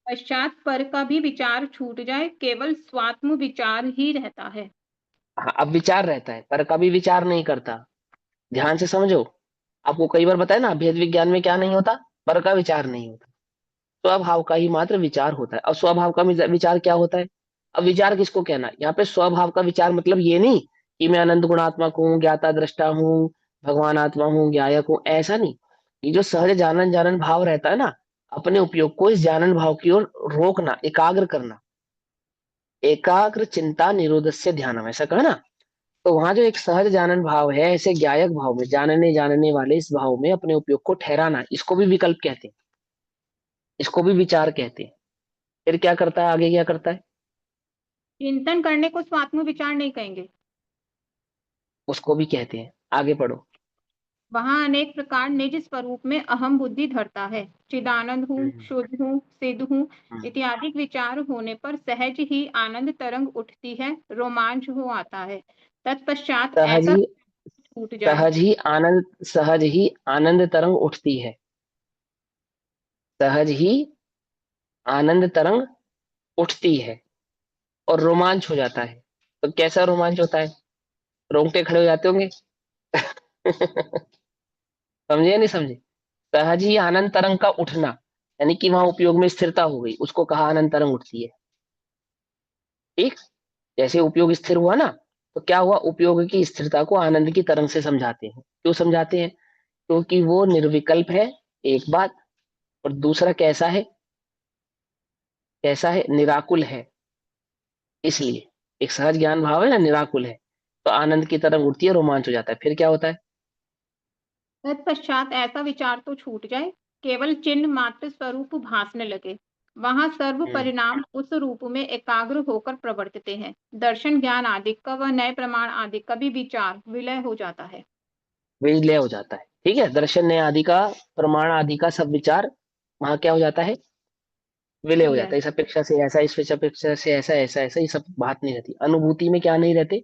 S2: पश्चात पर का भी विचार छूट जाए, केवल स्वात्म विचार ही रहता है।
S1: हाँ, अब विचार रहता है, पर कभी विचार नहीं करता। ध्यान से समझो। आपको कई बार बताया ना, भेद विज्ञान में क्या नहीं होता, पर का विचार नहीं होता। स्वभाव का ही मात्र विचार होता है। और स्वभाव का विचार क्या होता है। अब विचार किसको कहना है यहाँ पे, स्वभाव का विचार मतलब ये नहीं कि मैं अनंत गुणात्मक हूँ, ज्ञाता दृष्टा हूँ, भगवान आत्मा हूँ, ज्ञायक हूँ, ऐसा नहीं। ये जो सहज जानन जानन भाव रहता है ना, अपने उपयोग को इस जानन भाव की ओर रोकना, एकाग्र करना। एकाग्र चिंता निरोधस्य ध्यानम, ऐसा कहा ना। तो वहां जो एक सहज जानन भाव है, ऐसे ज्ञायक भाव में, जानने जानने वाले इस भाव में अपने उपयोग को ठहराना, इसको भी विकल्प कहते हैं, इसको भी विचार कहते हैं। फिर क्या करता है, आगे क्या करता है।
S2: चिंतन करने को स्वात्म विचार नहीं कहेंगे।
S1: उसको भी कहते हैं, आगे पढ़ो।
S2: वहां अनेक प्रकार निज स्वरूप में अहम बुद्धि धरता है, चिदानंद हूँ,
S1: हम्म,
S2: शुद्ध हूँ, सिद्ध हूँ
S1: हम्म।
S2: इत्यादि विचार होने पर सहज ही आनंद तरंग उठती है, रोमांच हो आता है। तत्पश्चात
S1: सहज
S2: ऐसा
S1: ही
S2: छूट जाए।
S1: सहज ही आनंद, सहज ही आनंद तरंग उठती है। सहज ही आनंद तरंग उठती है और रोमांच हो जाता है। तो कैसा रोमांच होता है, रोंगटे खड़े हो जाते होंगे। समझे या नहीं समझे। सहज ही आनंद तरंग का उठना, यानी कि वहां उपयोग में स्थिरता हो गई, उसको कहा आनंद तरंग उठती है। ठीक। जैसे उपयोग स्थिर हुआ ना, तो क्या हुआ, उपयोग की स्थिरता को आनंद की तरंग से समझाते हैं। क्यों समझाते हैं, क्योंकि वो निर्विकल्प है, एक बात। और दूसरा कैसा है, कैसा है, निराकुल है। इसलिए एक सहज ज्ञान भाव है ना, निराकुल है, तो आनंद की तरंग उठती है, रोमांच हो जाता है। फिर क्या होता है।
S2: तत्पश्चात ऐसा विचार तो छूट जाए, केवल चिन्ह मात्र स्वरूप भासने लगे। वहां सर्व
S1: हम्म,
S2: परिणाम उस रूप में एकाग्र होकर प्रवर्तते हैं। दर्शन ज्ञान आदि का व नए प्रमाण आदि का भी विचार विलय हो जाता है।
S1: विलय हो जाता है। ठीक है, दर्शन ने आदि का, प्रमाण आदि का सब विचार वहां क्या हो जाता है, विलय हो जाता
S2: विलय।
S1: है। इस अपेक्षा से ऐसा, इस अपेक्षा से ऐसा, ऐसा ऐसा, ये सब बात नहीं रहती। अनुभूति में क्या नहीं रहते,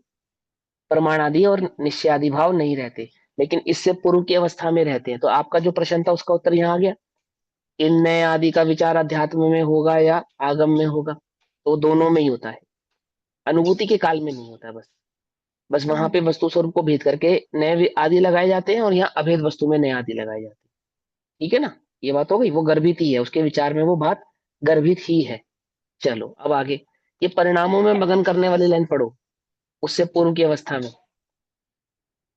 S1: प्रमाण आदि और निश्चय आदि भाव नहीं रहते। लेकिन इससे पूर्व की अवस्था में रहते हैं। तो आपका जो प्रश्न था उसका उत्तर यहाँ आ गया। इन नए आदि का विचार अध्यात्म में होगा या आगम में होगा, तो दोनों में ही होता है। अनुभूति के काल में नहीं होता है। बस बस वहां पे वस्तु स्वरूप को भेद करके नए आदि लगाए जाते हैं, और यहाँ अभेद वस्तु में नए आदि लगाए जाते हैं। ठीक है ना। ये बात हो गई, वो गर्भित ही है, उसके विचार में वो बात गर्भित ही है। चलो अब आगे, ये परिणामों में मगन करने वाली लाइन पढ़ो, उससे पूर्व की अवस्था में।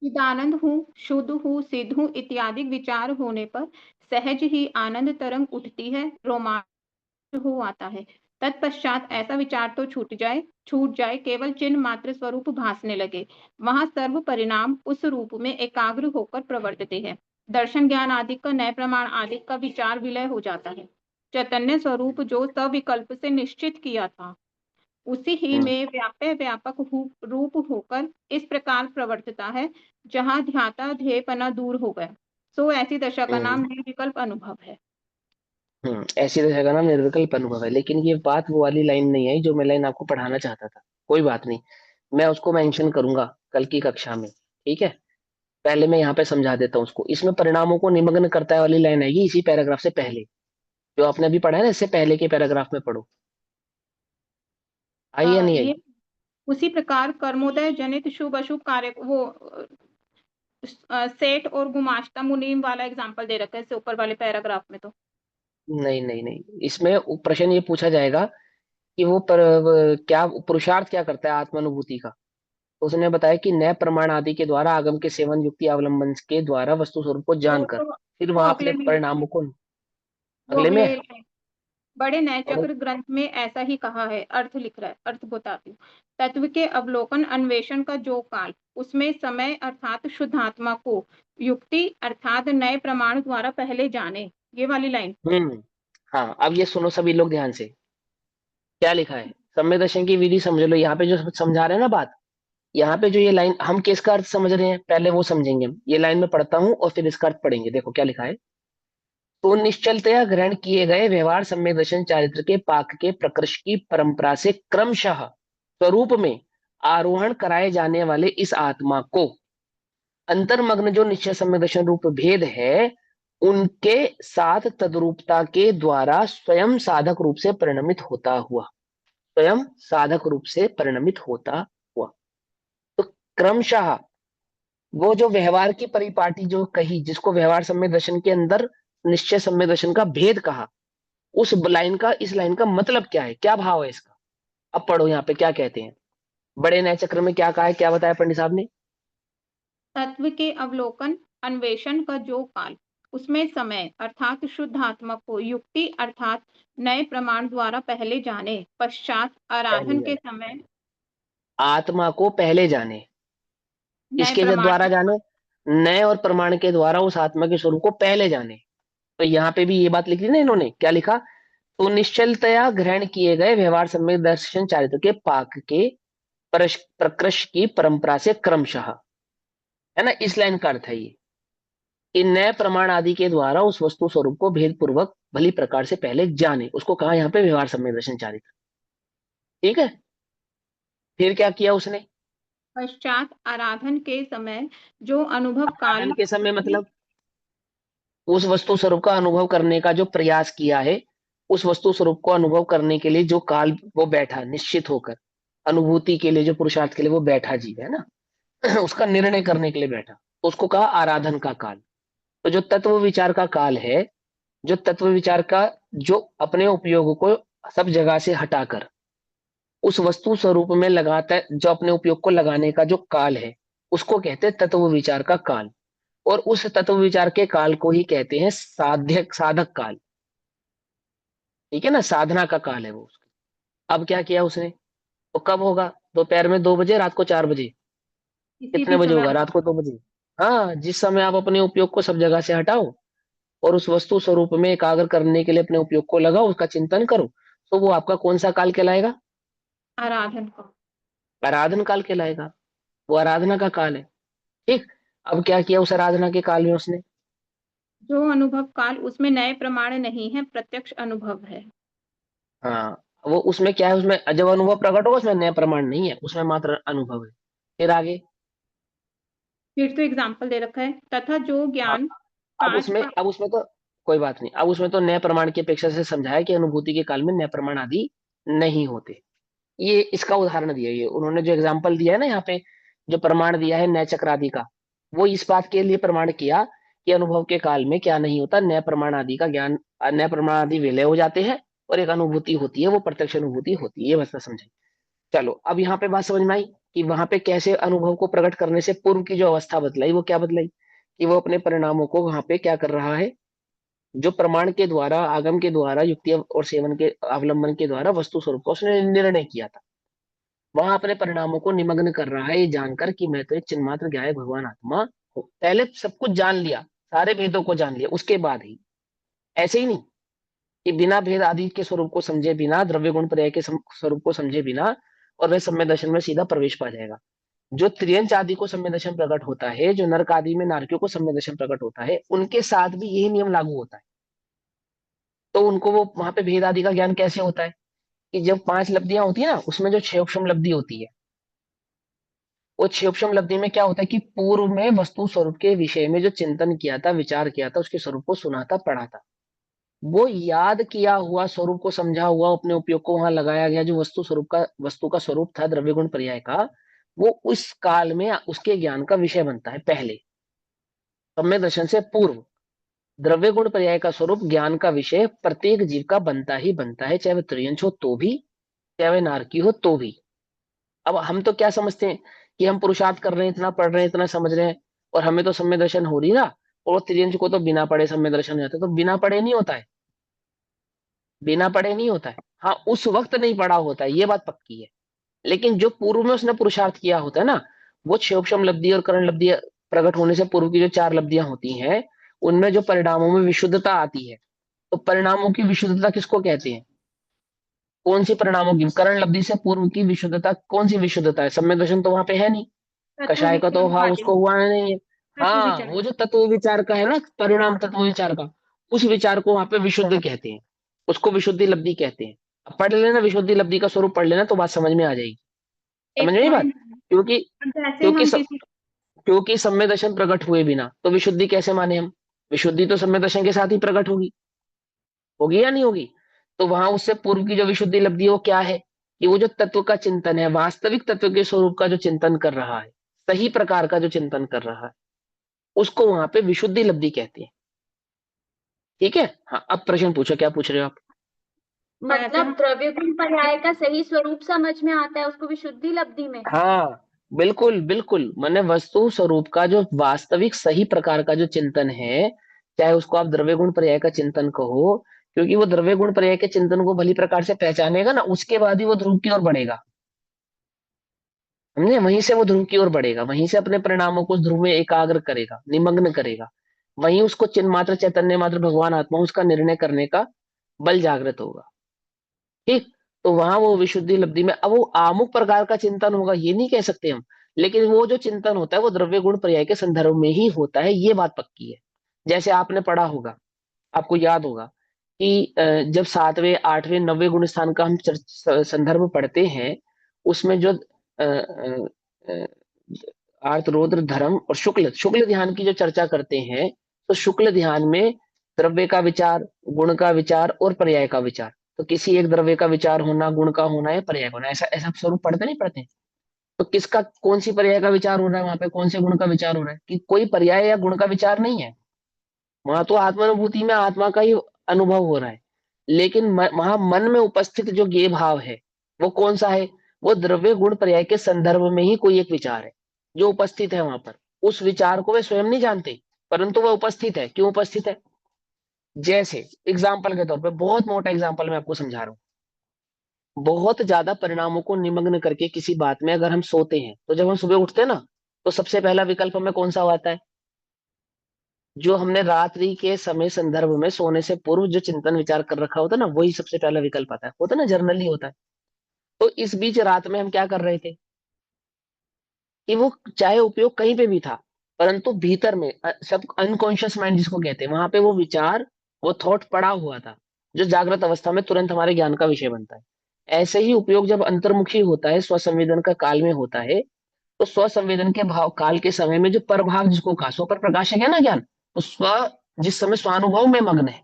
S2: चिदानंद हूँ, शुद्ध हूँ, सिद्ध हूँ इत्यादि विचार होने पर सहज ही आनंद तरंग उठती है, रोमांच हो आता है। तत्पश्चात ऐसा विचार तो छूट जाए, केवल चिन्ह मात्र स्वरूप भासने लगे। वहां सर्व परिणाम उस रूप में एकाग्र होकर प्रवर्तते हैं। दर्शन ज्ञान आदि का नए प्रमाण आदि का विचार विलय हो जाता है। चैतन्य स्वरूप जो सविकल्प से निश्चित किया था, उसी ही
S1: हम्म,
S2: में व्याप्य व्यापक रूप होकर इस प्रकार प्रवर्तता है, जहां ध्याता ध्येयपना दूर हो गया। सो ऐसी दशा का
S1: हम्म,
S2: नाम निर्विकल्प अनुभव है।
S1: ऐसी दशा का नाम निर्विकल्प अनुभव है। लेकिन ये बात वो वाली लाइन नहीं आई जो मैं लाइन आपको पढ़ाना चाहता था। कोई बात नहीं, मैं उसको मेंशन करूंगा कल की कक्षा में। ठीक है, पहले मैं यहाँ पे समझा देता हूँ उसको। इसमें परिणामों को निमग्न करता है वाली लाइन आएगी इसी पैराग्राफ से पहले, जो आपने अभी पढ़ा है ना, इससे पहले के पैराग्राफ में पढ़ो। आई या नहीं आई।
S2: ये उसी प्रकार कर्मोदय जनित शुभ अशुभ कार्य वो सेठ और गुमाश्ता मुनीम वाला एग्जांपल दे रखा है इससे ऊपर वाले पैराग्राफ में तो।
S1: नहीं नहीं नहीं, इसमें प्रश्न ये पूछा जाएगा कि क्या पुरुषार्थ क्या करता है आत्मानुभूति का। तो उसने बताया कि नए प्रमाण आदि के द्वारा आगम के सेवन युक्ति अवलंबन के द्वारा वस्तु स्वरूप को
S2: वो
S1: जानकर,
S2: तो
S1: फिर
S2: वो
S1: वहां अपने
S2: अगले में
S1: परिणामों को,
S2: वो
S1: अगले में
S2: अगले बड़े नए
S1: पढ़ो।
S2: चक्र ग्रंथ में ऐसा ही कहा है। अर्थ लिख रहा है, अर्थ बताती हूँ। तत्व के अवलोकन अन्वेषण का जो काल, उसमें समय अर्थात शुद्धात्मा को युक्ति अर्थात नए प्रमाण द्वारा पहले जाने। ये वाली लाइन।
S1: हाँ, अब ये सुनो सभी लोग ध्यान से, क्या लिखा है। सम्यक दर्शन की विधि समझ लो, यहाँ पे जो समझा रहे हैं ना बात, यहाँ पे जो ये लाइन, हम किसका अर्थ समझ रहे हैं पहले वो समझेंगे। ये लाइन में पढ़ता हूं और फिर इसका अर्थ पढ़ेंगे। देखो क्या लिखा है। तो निश्चलतया ग्रहण किए गए व्यवहार सम्यक दर्शन चारित्र के पाक के प्रकृति की परंपरा से क्रमशः स्वरूप में आरोहण कराए जाने वाले इस आत्मा को अंतर्मग्न जो निश्चय सम्यक दर्शन रूप भेद है उनके साथ तद्रूपता के द्वारा स्वयं साधक रूप से परिणमित होता हुआ, स्वयं साधक रूप से परिणमित होता हुआ। तो क्रमशः वो जो व्यवहार की परिपाटी जो कही, जिसको व्यवहार सम्यक दर्शन के अंदर निश्चय सम्यक दर्शन का भेद कहा, उस लाइन का, इस लाइन का मतलब क्या है, क्या भाव है इसका। अब पढ़ो यहाँ पे क्या कहते हैं। बड़े नए चक्र में क्या कहा है, क्या बताया पंडित साहब ने।
S2: तत्व के अवलोकन अन्वेषण का जो काल, उसमें समय अर्थात शुद्ध आत्मा को युक्ति अर्थात नए प्रमाण द्वारा पहले जाने, पश्चात
S1: पहले
S2: आराधन के
S1: जाने,
S2: समय
S1: आत्मा को पहले जाने,
S2: नए
S1: किसके
S2: प्रमाण
S1: द्वारा जाने, नए और प्रमाण के द्वारा उस आत्मा के स्वरूप को पहले जाने। तो यहाँ पे भी ये बात लिखी ना इन्होंने, क्या लिखा। तो निश्चलतया ग्रहण किए गए व्यवहार सम्यक दर्शन चारित्र के पाक के प्रकृष्ट की परंपरा से क्रमशः, है ना, इस लाइन का अर्थ है ये। इन नए प्रमाण आदि के द्वारा उस वस्तु स्वरूप को भेद पूर्वक भली प्रकार से पहले जाने, उसको कहा यहाँ पे व्यवहार सम्यक दर्शन चारित्र। ठीक है। फिर क्या किया उसने।
S2: पश्चात आराधन के समय जो अनुभव काल
S1: आराधन के समय मतलब उस वस्तु स्वरूप का अनुभव करने का जो प्रयास किया है, उस वस्तु स्वरूप को अनुभव करने के लिए जो काल वो बैठा निश्चित होकर, अनुभूति के लिए जो पुरुषार्थ के लिए वो बैठा जीव है ना, उसका निर्णय करने के लिए बैठा, उसको कहा आराधन का काल। तो जो तत्व विचार का काल है, जो तत्व विचार का, जो अपने उपयोग को सब जगह से हटाकर उस वस्तु स्वरूप में लगाता है, जो अपने उपयोग को लगाने का जो काल है, उसको कहते हैं तत्व विचार का काल। और उस तत्व विचार के काल को ही कहते हैं साध्य साधक काल। ठीक है ना, साधना का काल है वो उसका। अब क्या किया उसने। तो कब होगा, दोपहर में 2 बजे, रात को 4 बजे,
S2: किसी
S1: कितने
S2: भी
S1: बजे
S2: समय
S1: होगा, रात को 2 बजे। हाँ, जिस समय आप अपने उपयोग को सब जगह से हटाओ और उस वस्तु स्वरूप में एकाग्र करने के लिए अपने उपयोग को लगाओ, उसका चिंतन करो, तो वो आपका कौन सा काल कहलाएगा।
S2: आराधन का
S1: आराधन काल कहलाएगा। वो आराधना का काल है। ठीक। अब क्या किया उस आराधना के काल में उसने।
S2: जो अनुभव काल, उसमें नए प्रमाण नहीं है, प्रत्यक्ष अनुभव है।
S1: हाँ, वो उसमें क्या है, उसमें जब अनुभव प्रकट होगा उसमें नया प्रमाण नहीं है, उसमें मात्र अनुभव है। फिर आगे।
S2: फिर तो एग्जाम्पल दे रखा है, तथा जो
S1: हाँ,
S2: ज्ञान
S1: अब
S2: पांच
S1: उसमें,
S2: पा-
S1: अब उसमें तो कोई बात नहीं, अब उसमें तो नए प्रमाण की अपेक्षा से समझाया कि अनुभूति के काल में नए प्रमाण आदि नहीं होते। ये इसका उदाहरण दिया, ये उन्होंने जो एग्जाम्पल दिया है ना यहाँ पे, जो प्रमाण दिया है नए चक्र आदि का, वो इस बात के लिए प्रमाण किया कि अनुभव के काल में क्या नहीं होता, नए प्रमाण आदि का ज्ञान, नए प्रमाण आदि विलय हो जाते हैं और एक अनुभूति होती है, वो प्रत्यक्ष अनुभूति होती है। ये मतलब समझे। चलो अब यहाँ पे बात समझ में आई कि वहां पे कैसे अनुभव को प्रकट करने से पूर्व की जो अवस्था बदलाई, वो क्या बदलाई, कि वो अपने परिणामों को वहां पे क्या कर रहा है, जो प्रमाण के द्वारा, आगम के द्वारा, युक्ति और सेवन के अवलंबन के द्वारा वस्तु स्वरूप का उसने निर्णय किया था, वहां अपने परिणामों को निमग्न कर रहा है ये जानकर कि मैं तो एक चिन्मात्र ज्ञाय भगवान आत्मा हूँ। पहले सब कुछ जान लिया, सारे भेदों को जान लिया, उसके बाद ही, ऐसे ही नहीं कि बिना भेद आदि के स्वरूप को समझे बिना, द्रव्य गुण पर्याय के स्वरूप को समझे बिना और वह सम्यक दर्शन में सीधा प्रवेश पा जाएगा। जो त्रियंच आदि को सम्यक दर्शन प्रकट होता है, जो नरक आदि में नारकियों को सम्यक दर्शन प्रकट होता है, उनके साथ भी यही नियम लागू होता है। तो उनको वो वहां पे भेद आदि का ज्ञान कैसे होता है, कि जब 5 लब्धियां होती है ना, उसमें जो 6 उपशम लब्धि होती है, वो 6 उपशम लब्धि में क्या होता है कि पूर्व में वस्तु स्वरूप के विषय में जो चिंतन किया था, विचार किया था, उसके स्वरूप को सुना था, पढ़ा था, वो याद किया हुआ स्वरूप को समझा हुआ अपने उपयोग को वहां लगाया गया, जो वस्तु स्वरूप का, वस्तु का स्वरूप था द्रव्य गुण पर्याय का, वो उस काल में उसके ज्ञान का विषय बनता है। पहले सम्यक दर्शन से पूर्व द्रव्य गुण पर्याय का स्वरूप ज्ञान का विषय प्रत्येक जीव का बनता ही बनता है, चाहे वह त्रियंश हो तो भी, चाहे वह नारकी हो तो भी। अब हम तो क्या समझते हैं कि हम पुरुषार्थ कर रहे हैं, इतना पढ़ रहे हैं, इतना समझ रहे हैं, और हमें तो सम्यक दर्शन हो रही ना, और त्रियंश को तो बिना पढ़े सम्यक दर्शन हो जाता है। तो बिना पढ़े नहीं होता है, बिना पढ़े नहीं होता है। हाँ, उस वक्त नहीं पढ़ा होता है, ये बात पक्की है। लेकिन जो पूर्व में उसने पुरुषार्थ किया होता है ना, वो क्षोभम लब्धि और करण लब्धि प्रकट होने से पूर्व की जो 4 लब्धियां होती हैं, उनमें जो परिणामों में विशुद्धता आती है, तो परिणामों की विशुद्धता किसको कहते हैं। कौन सी परिणाम होगी? करण लब्धि से पूर्व की विशुद्धता, कौन सी विशुद्धता है? सम्य दर्शन तो वहां पे है नहीं,
S2: तत्व
S1: कषाय का तो
S2: विचार
S1: अभाव
S2: वाले,
S1: उसको हुआ नहीं है।
S2: तत्व
S1: हाँ,
S2: विचार।
S1: वो जो तत्व विचार का है ना, परिणाम तत्व विचार का, उस विचार को वहां पे विशुद्ध कहते हैं, उसको विशुद्धि लब्धि कहते हैं। अब पढ़ लेना, विशुद्धि लब्धि का स्वरूप पढ़ लेना तो बात समझ में आ जाएगी। समझ
S2: एक
S1: में आई बात?
S2: पॉइंट,
S1: क्योंकि
S2: जैसे
S1: क्योंकि
S2: हम
S1: स,
S2: किसी,
S1: क्योंकि सम्य दर्शन प्रकट हुए बिना तो विशुद्धि कैसे माने हम? विशुद्धि तो सम्य दर्शन के साथ ही प्रकट होगी, होगी या नहीं होगी? तो वहां उससे पूर्व की जो विशुद्धि लब्धि है वो क्या है? कि वो जो तत्व का चिंतन है, वास्तविक तत्व के स्वरूप का जो चिंतन कर रहा है, सही प्रकार का जो चिंतन कर रहा है, उसको वहां पे विशुद्धि लब्धि कहते हैं। ठीक है, हाँ, अब प्रश्न पूछो, क्या पूछ रहे हो आप?
S2: जैसे
S3: मतलब
S2: हम,
S3: द्रव्य गुण पर्याय का सही स्वरूप समझ में आता है उसको विशुद्धि लब्धि में।
S1: हाँ, बिल्कुल बिल्कुल, मैंने वस्तु स्वरूप का जो वास्तविक सही प्रकार का जो चिंतन है, चाहे उसको आप द्रव्य गुण पर्याय का चिंतन कहो, क्योंकि वो द्रव्य गुण पर्याय के चिंतन को भली प्रकार से पहचानेगा ना, उसके बाद ही वो ध्रुव की ओर बढ़ेगा। समझे? वहीं से वो ध्रुव की ओर बढ़ेगा, वहीं से अपने परिणामों को उस ध्रुव में एकाग्र करेगा, निमग्न करेगा। वहीं उसको चिन्ह मात्र, चैतन्य मात्र, भगवान आत्मा, उसका निर्णय करने का बल जागृत होगा। ठीक, तो वहां वो विशुद्धि लब्धि में, अब वो आमुक प्रकार का चिंतन होगा ये नहीं कह सकते हम, लेकिन वो जो चिंतन होता है वो द्रव्य गुण पर्याय के संदर्भ में ही होता है, ये बात पक्की है। जैसे आपने पढ़ा होगा, आपको याद होगा कि जब सातवें आठवें नवें गुण स्थान का हम संदर्भ पढ़ते हैं, उसमें जो आर्त रौद्र धर्म और शुक्ल शुक्ल ध्यान की जो चर्चा करते हैं, तो शुक्ल ध्यान में द्रव्य का विचार, गुण का विचार और पर्याय का विचार, तो किसी एक द्रव्य का विचार होना, गुण का होना या पर्याय का होना, ऐसा ऐसा स्वरूप पढ़ते नहीं पढ़ते? तो किसका, कौन सी पर्याय का विचार हो रहा है वहां पे, कौन से गुण का विचार हो रहा है? कि कोई पर्याय या गुण का विचार नहीं है, वहां तो आत्मानुभूति में आत्मा का ही अनुभव हो रहा है। लेकिन वहां मन में उपस्थित जो ये भाव है, वो कौन सा है? वो द्रव्य गुण पर्याय के संदर्भ में ही कोई एक विचार है जो उपस्थित है वहां पर। उस विचार को वे स्वयं नहीं जानते, परंतु वह उपस्थित है। क्यों उपस्थित है? जैसे एग्जाम्पल के तौर पे, बहुत मोटा एग्जाम्पल मैं आपको समझा रहा हूँ, बहुत ज्यादा परिणामों को निमग्न करके किसी बात में अगर हम सोते हैं, तो जब हम सुबह उठते हैं ना, तो सबसे पहला विकल्प हमें कौन सा आता है? जो हमने रात्रि के समय संदर्भ में सोने से पूर्व जो चिंतन विचार कर रखा होता है ना, वही सबसे पहला विकल्प आता है, होता है ना, जनरली होता है। तो इस बीच रात में हम क्या कर रहे थे? कि वो चाहे उपयोग कहीं पे भी था, परंतु भीतर में सब अनकॉन्शियस माइंड जिसको कहते हैं, वहां पे वो विचार, वो थॉट पड़ा हुआ था, जो जागृत अवस्था में तुरंत हमारे ज्ञान का विषय बनता है। ऐसे ही उपयोग जब अंतर्मुखी होता है, स्वसंवेदन का काल में होता है, तो स्वसंवेदन के भाव काल के समय में जो परभाव जिसको कहा, स्व पर प्रकाशक है ना ज्ञान, तो स्व जिस समय स्वानुभव में मग्न है,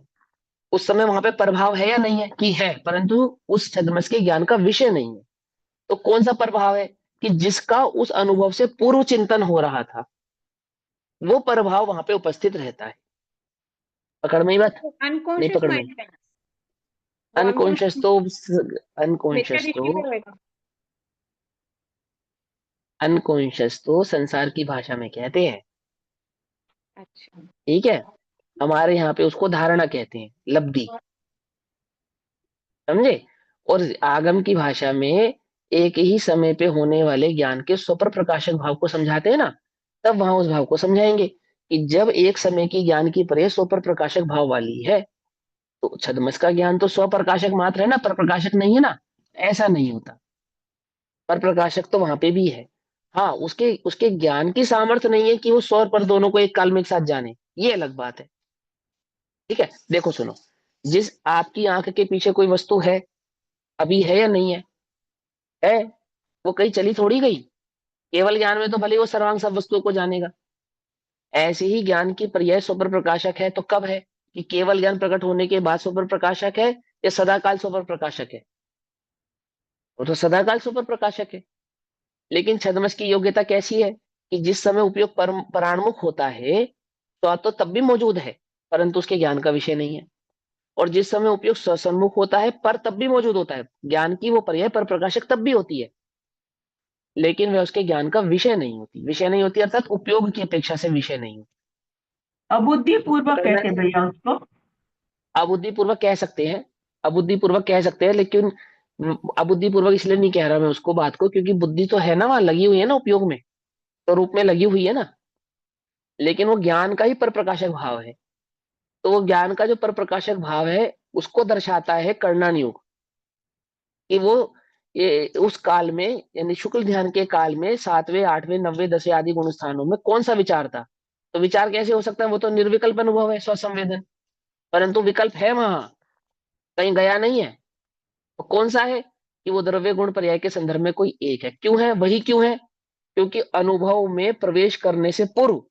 S1: उस समय वहां पे प्रभाव है या नहीं है? कि है, परंतु उस छद्मस के ज्ञान का विषय नहीं है। तो कौन सा प्रभाव है? कि जिसका उस अनुभव से पूर्व चिंतन हो रहा था, वो प्रभाव वहां पे उपस्थित रहता है। पकड़ में ही बात? नहीं
S2: अनकॉन्शियस
S1: पकड़ में?
S2: माइंड है, वो
S1: अनकॉन्शियस
S2: अनकॉन्शियस
S1: तो,
S2: मिथ्या
S1: अनकॉन्शियस
S2: दृष्टि
S1: तो,
S2: से होएगा।
S1: अनकॉन्शियस तो संसार की भाषा में कहते हैं।
S2: अच्छा,
S1: ठीक है, हमारे यहाँ पे उसको धारणा कहते हैं, लब्धि। समझे? और आगम की भाषा में एक ही समय पे होने वाले ज्ञान के स्वपर प्रकाशक भाव को समझाते हैं ना, तब वहां उस भाव को समझाएंगे कि जब एक समय की ज्ञान की परे स्वपर प्रकाशक भाव वाली है, तो छद्मस का ज्ञान तो स्व प्रकाशक मात्र है ना, पर प्रकाशक नहीं है ना। ऐसा नहीं होता, पर प्रकाशक तो वहां पे भी है। हाँ, उसके उसके ज्ञान की सामर्थ्य नहीं है कि वो स्व और पर दोनों को एक काल में एक साथ जाने, ये अलग बात है। ठीक है, देखो सुनो, जिस आपकी आंख के पीछे कोई वस्तु है, अभी है या नहीं है? है, वो कहीं चली थोड़ी गई। केवल ज्ञान में तो भले वो सर्वांग सब वस्तुओं को जानेगा। ऐसे ही ज्ञान की पर्याय स्वपर प्रकाशक है, तो कब है? कि केवल ज्ञान प्रकट होने के बाद स्वपर प्रकाशक है, या सदाकाल स्वपर प्रकाशक है? वो तो सदाकाल स्वपर प्रकाशक है। लेकिन छद्मस की योग्यता कैसी है? कि जिस समय उपयोग पराणमुख होता है, तो तब भी मौजूद है, परंतु उसके ज्ञान का विषय नहीं है। और जिस समय उपयोग स्वसन्मुख होता है, पर तब भी मौजूद होता है, ज्ञान की वो पर्याय पर प्रकाशक तब भी होती है, लेकिन वह उसके ज्ञान का विषय नहीं होती। विषय नहीं होती अर्थात उपयोग की अपेक्षा से विषय नहीं होती।
S4: अबुद्धि पूर्वक
S1: पकड़ में
S4: कैसे
S1: आया?
S4: भैया उसको?
S1: अबुद्धिपूर्वक कह सकते हैं, अबुद्धिपूर्वक कह सकते हैं, लेकिन अबुद्धिपूर्वक इसलिए नहीं कह रहा मैं उसको बात को, क्योंकि बुद्धि तो है ना, वहां लगी हुई है ना, उपयोग में तो रूप में लगी हुई है ना, लेकिन वो ज्ञान का ही पर प्रकाशक भाव है। तो वो ज्ञान का जो पर प्रकाशक भाव है, उसको दर्शाता है कर्णन योग। कि वो ये उस काल में यानी शुक्ल ध्यान के काल में 7वें 8वें 9वें 10वें आदि गुण स्थानों में कौन सा विचार था। तो विचार कैसे हो सकता है, वो तो निर्विकल्प अनुभव है, स्वसंवेदन। परंतु विकल्प है वहां, कहीं गया नहीं है। तो कौन सा है कि वो द्रव्य गुण पर्याय के संदर्भ में कोई एक है। क्यों है, वही क्यों है, क्योंकि अनुभव में प्रवेश करने से पूर्व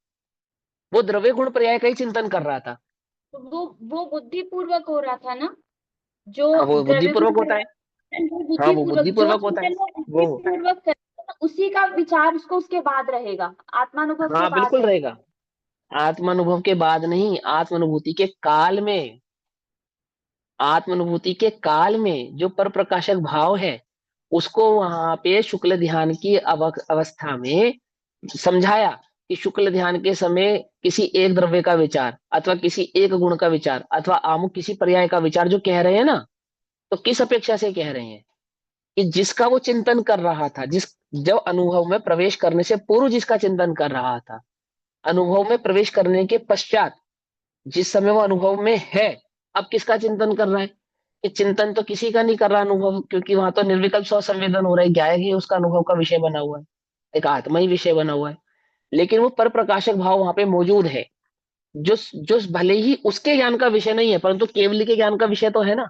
S1: वो द्रव्य गुण पर्याय का ही चिंतन कर रहा था।
S3: तो वो बुद्धिपूर्वक हो रहा था ना, जो
S1: हाँ वो
S3: द्रव्य गुण
S1: बुद्धिपूर्वक होता है।
S3: परिवर्तन, वो
S1: हाँ वो
S3: बुद्धिपूर्वक, जो
S1: बुद्धिपूर्वक होता है
S3: चिंतन वो
S1: वो।
S3: बुद्धिपूर्वक करेगा, उसी का विचार उसको उसके बाद रहेगा, आत्मानुभव के
S1: हाँ
S3: बाद
S1: बिल्कुल
S3: रहेगा।
S1: रहेगा। आत्मानुभव के बाद नहीं, आत्मानुभूति के काल में। आत्मानुभूति के काल में जो पर प्रकाशक भाव है उसको वहां पे शुक्ल ध्यान की अवस्था में समझाया कि शुक्ल ध्यान के समय किसी एक द्रव्य का विचार अथवा किसी एक गुण का विचार अथवा आमुख किसी पर्याय का विचार जो कह रहे हैं ना, तो किस अपेक्षा से कह रहे हैं कि जिसका वो चिंतन कर रहा था, जिस जब अनुभव में प्रवेश करने से पूर्व जिसका चिंतन कर रहा था, अनुभव में प्रवेश करने के पश्चात जिस समय वो अनुभव में है, अब किसका चिंतन कर रहा है। कि चिंतन तो किसी का नहीं कर रहा अनुभव, क्योंकि वहां तो निर्विकल्प स्व संवेदन हो रहा है, ज्ञायक ही उसका अनुभव का विषय बना हुआ है, एक आत्मा ही विषय बना हुआ है। लेकिन वो पर प्रकाशक भाव वहां पे मौजूद है, जो जो भले ही उसके ज्ञान का विषय नहीं है परंतु केवल के ज्ञान का विषय तो है ना।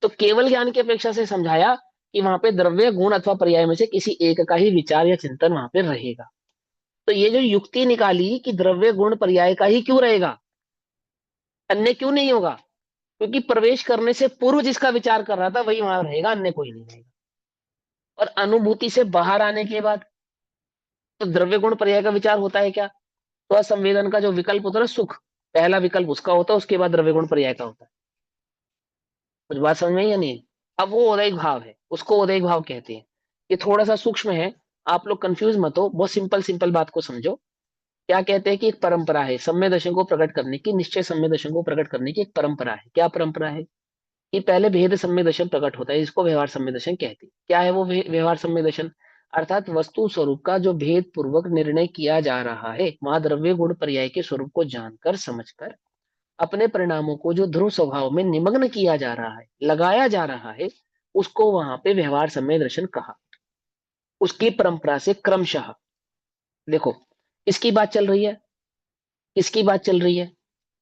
S1: तो केवल ज्ञान की अपेक्षा से समझाया कि वहां पे द्रव्य गुण अथवा पर्याय में से किसी एक का ही विचार या चिंतन वहां पे रहेगा। तो ये जो युक्ति निकाली कि द्रव्य गुण पर्याय का ही क्यों रहेगा, अन्य क्यों नहीं होगा, क्योंकि प्रवेश करने से पूर्व जिसका विचार कर रहा था वही वहां रहेगा, अन्य कोई नहीं रहेगा। और अनुभूति से बाहर आने के बाद तो द्रव्य गुण पर्याय का विचार होता है क्या, तो असंवेदन का जो विकल्प होता है ना, सुख, पहला विकल्प उसका होता है, उसके बाद द्रव्य गुण पर्याय का होता है। कुछ बात समझ में आई या नहीं। अब वो उदयिक भाव है, उसको उदयिक भाव कहते हैं। ये थोड़ा सा सूक्ष्म है, आप लोग कंफ्यूज मत हो, बहुत सिंपल सिंपल बात को समझो। क्या कहते हैं कि एक परंपरा है सम्य दर्शन को प्रकट करने की, निश्चय सम्य दर्शन को प्रकट करने की एक परंपरा है। क्या परंपरा है कि पहले भेद सम्य दर्शन प्रकट होता है, इसको व्यवहार सम्य दर्शन कहते हैं। क्या है वो व्यवहार सम्य दर्शन, अर्थात वस्तु स्वरूप का जो भेद पूर्वक निर्णय किया जा रहा है, वहां द्रव्य गुण पर्याय के स्वरूप को जानकर समझकर अपने परिणामों को जो ध्रुव स्वभाव में निमग्न किया जा रहा है, लगाया जा रहा है, उसको वहां पे व्यवहार सम्य दर्शन कहा। उसकी परंपरा से क्रमशः देखो, इसकी बात चल रही है, किसकी बात चल रही है,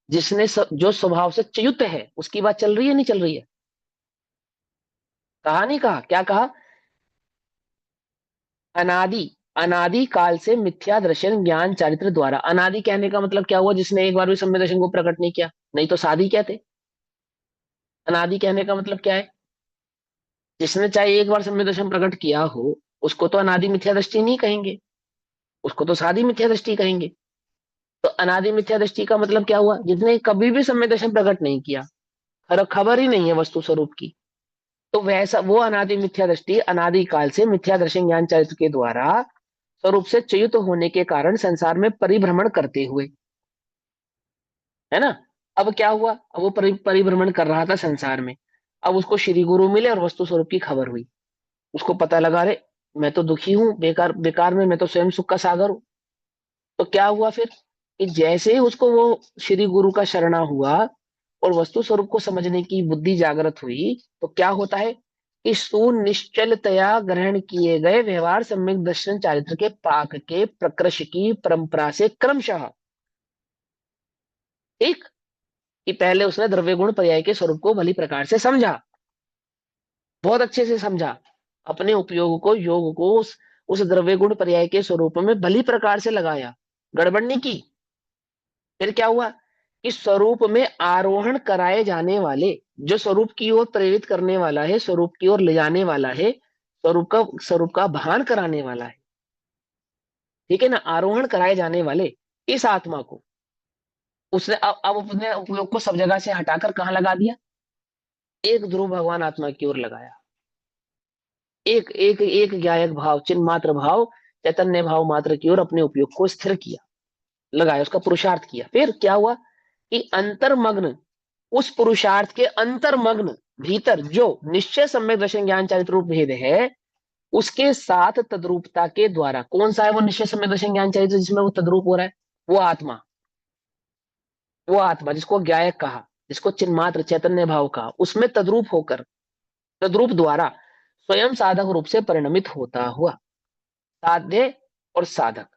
S1: जो स्वभाव से च्युत है उसकी बात चल रही है, नहीं चल रही है। कहा नहीं कहा, क्या कहा, अनादि, अनादि काल से मिथ्या दर्शन ज्ञान चारित्र द्वारा। अनादि कहने का मतलब क्या हुआ, जिसने एक बार भी सम्य दर्शन को प्रकट नहीं किया, नहीं तो साधी कहते। अनादि कहने का मतलब क्या है, जिसने चाहे एक बार सम्य दर्शन प्रकट किया हो उसको तो अनादि मिथ्या दृष्टि नहीं कहेंगे, उसको तो साधी मिथ्या दृष्टि कहेंगे। तो अनादि मिथ्या दृष्टि का मतलब क्या हुआ, जिसने कभी भी सम्य दर्शन प्रकट नहीं किया, खबर ही नहीं है वस्तु स्वरूप की, तो वैसा वो अनादि मिथ्या दृष्टि अनादि काल से मिथ्या दर्शन ज्ञान चरित्र के द्वारा स्वरूप से च्युत होने के कारण संसार में परिभ्रमण करते हुए, है ना। अब क्या हुआ, अब वो परिभ्रमण कर रहा था संसार में, अब उसको श्री गुरु मिले और वस्तु स्वरूप की खबर हुई, उसको पता लगा रे मैं तो दुखी हूं, बेकार बेकार में, मैं तो स्वयं सुख का सागर हूं। तो क्या हुआ फिर कि जैसे ही उसको वो श्री गुरु का शरणा हुआ और वस्तु स्वरूप को समझने की बुद्धि जागृत हुई, तो क्या होता है कि सुनिश्चलतया ग्रहण किए गए व्यवहार सम्यक दर्शन चारित्र के पाक के प्रकृष की परंपरा से क्रमशः, एक, कि पहले उसने द्रव्य गुण पर्याय के स्वरूप को भली प्रकार से समझा, बहुत अच्छे से समझा, अपने उपयोग को योग को उस द्रव्य गुण पर्याय के स्वरूप में भली प्रकार से लगाया, गड़बड़ नहीं की। फिर क्या हुआ कि स्वरूप में आरोहण कराए जाने वाले, जो स्वरूप की ओर प्रेरित करने वाला है, स्वरूप की ओर ले जाने वाला है, स्वरूप का भान कराने वाला है, ठीक है ना, आरोहण कराए जाने वाले इस आत्मा को उसने अब अपने उपयोग को सब जगह से हटाकर कहाँ लगा दिया, एक ध्रुव भगवान आत्मा की ओर लगाया। एक एक एक ज्ञायक भाव, चिन्ह मात्र भाव, चैतन्य भाव मात्र की ओर अपने उपयोग को स्थिर किया, लगाया, उसका पुरुषार्थ किया। फिर क्या हुआ कि अंतर्मग्न, उस पुरुषार्थ के अंतर्मग्न भीतर जो निश्चय सम्यक दर्शन ज्ञान चारित्र रूप भेद है, उसके साथ तद्रूपता के द्वारा, कौन सा है वो निश्चय सम्यक दर्शन ज्ञान चारित्र जिसमें वो तद्रूप हो रहा है, वो आत्मा, वो आत्मा जिसको ज्ञायक कहा, जिसको चिन्मात्र चैतन्य भाव कहा, उसमें तद्रूप होकर तद्रूप द्वारा स्वयं साधक रूप से परिणमित होता हुआ। साध्य और साधक,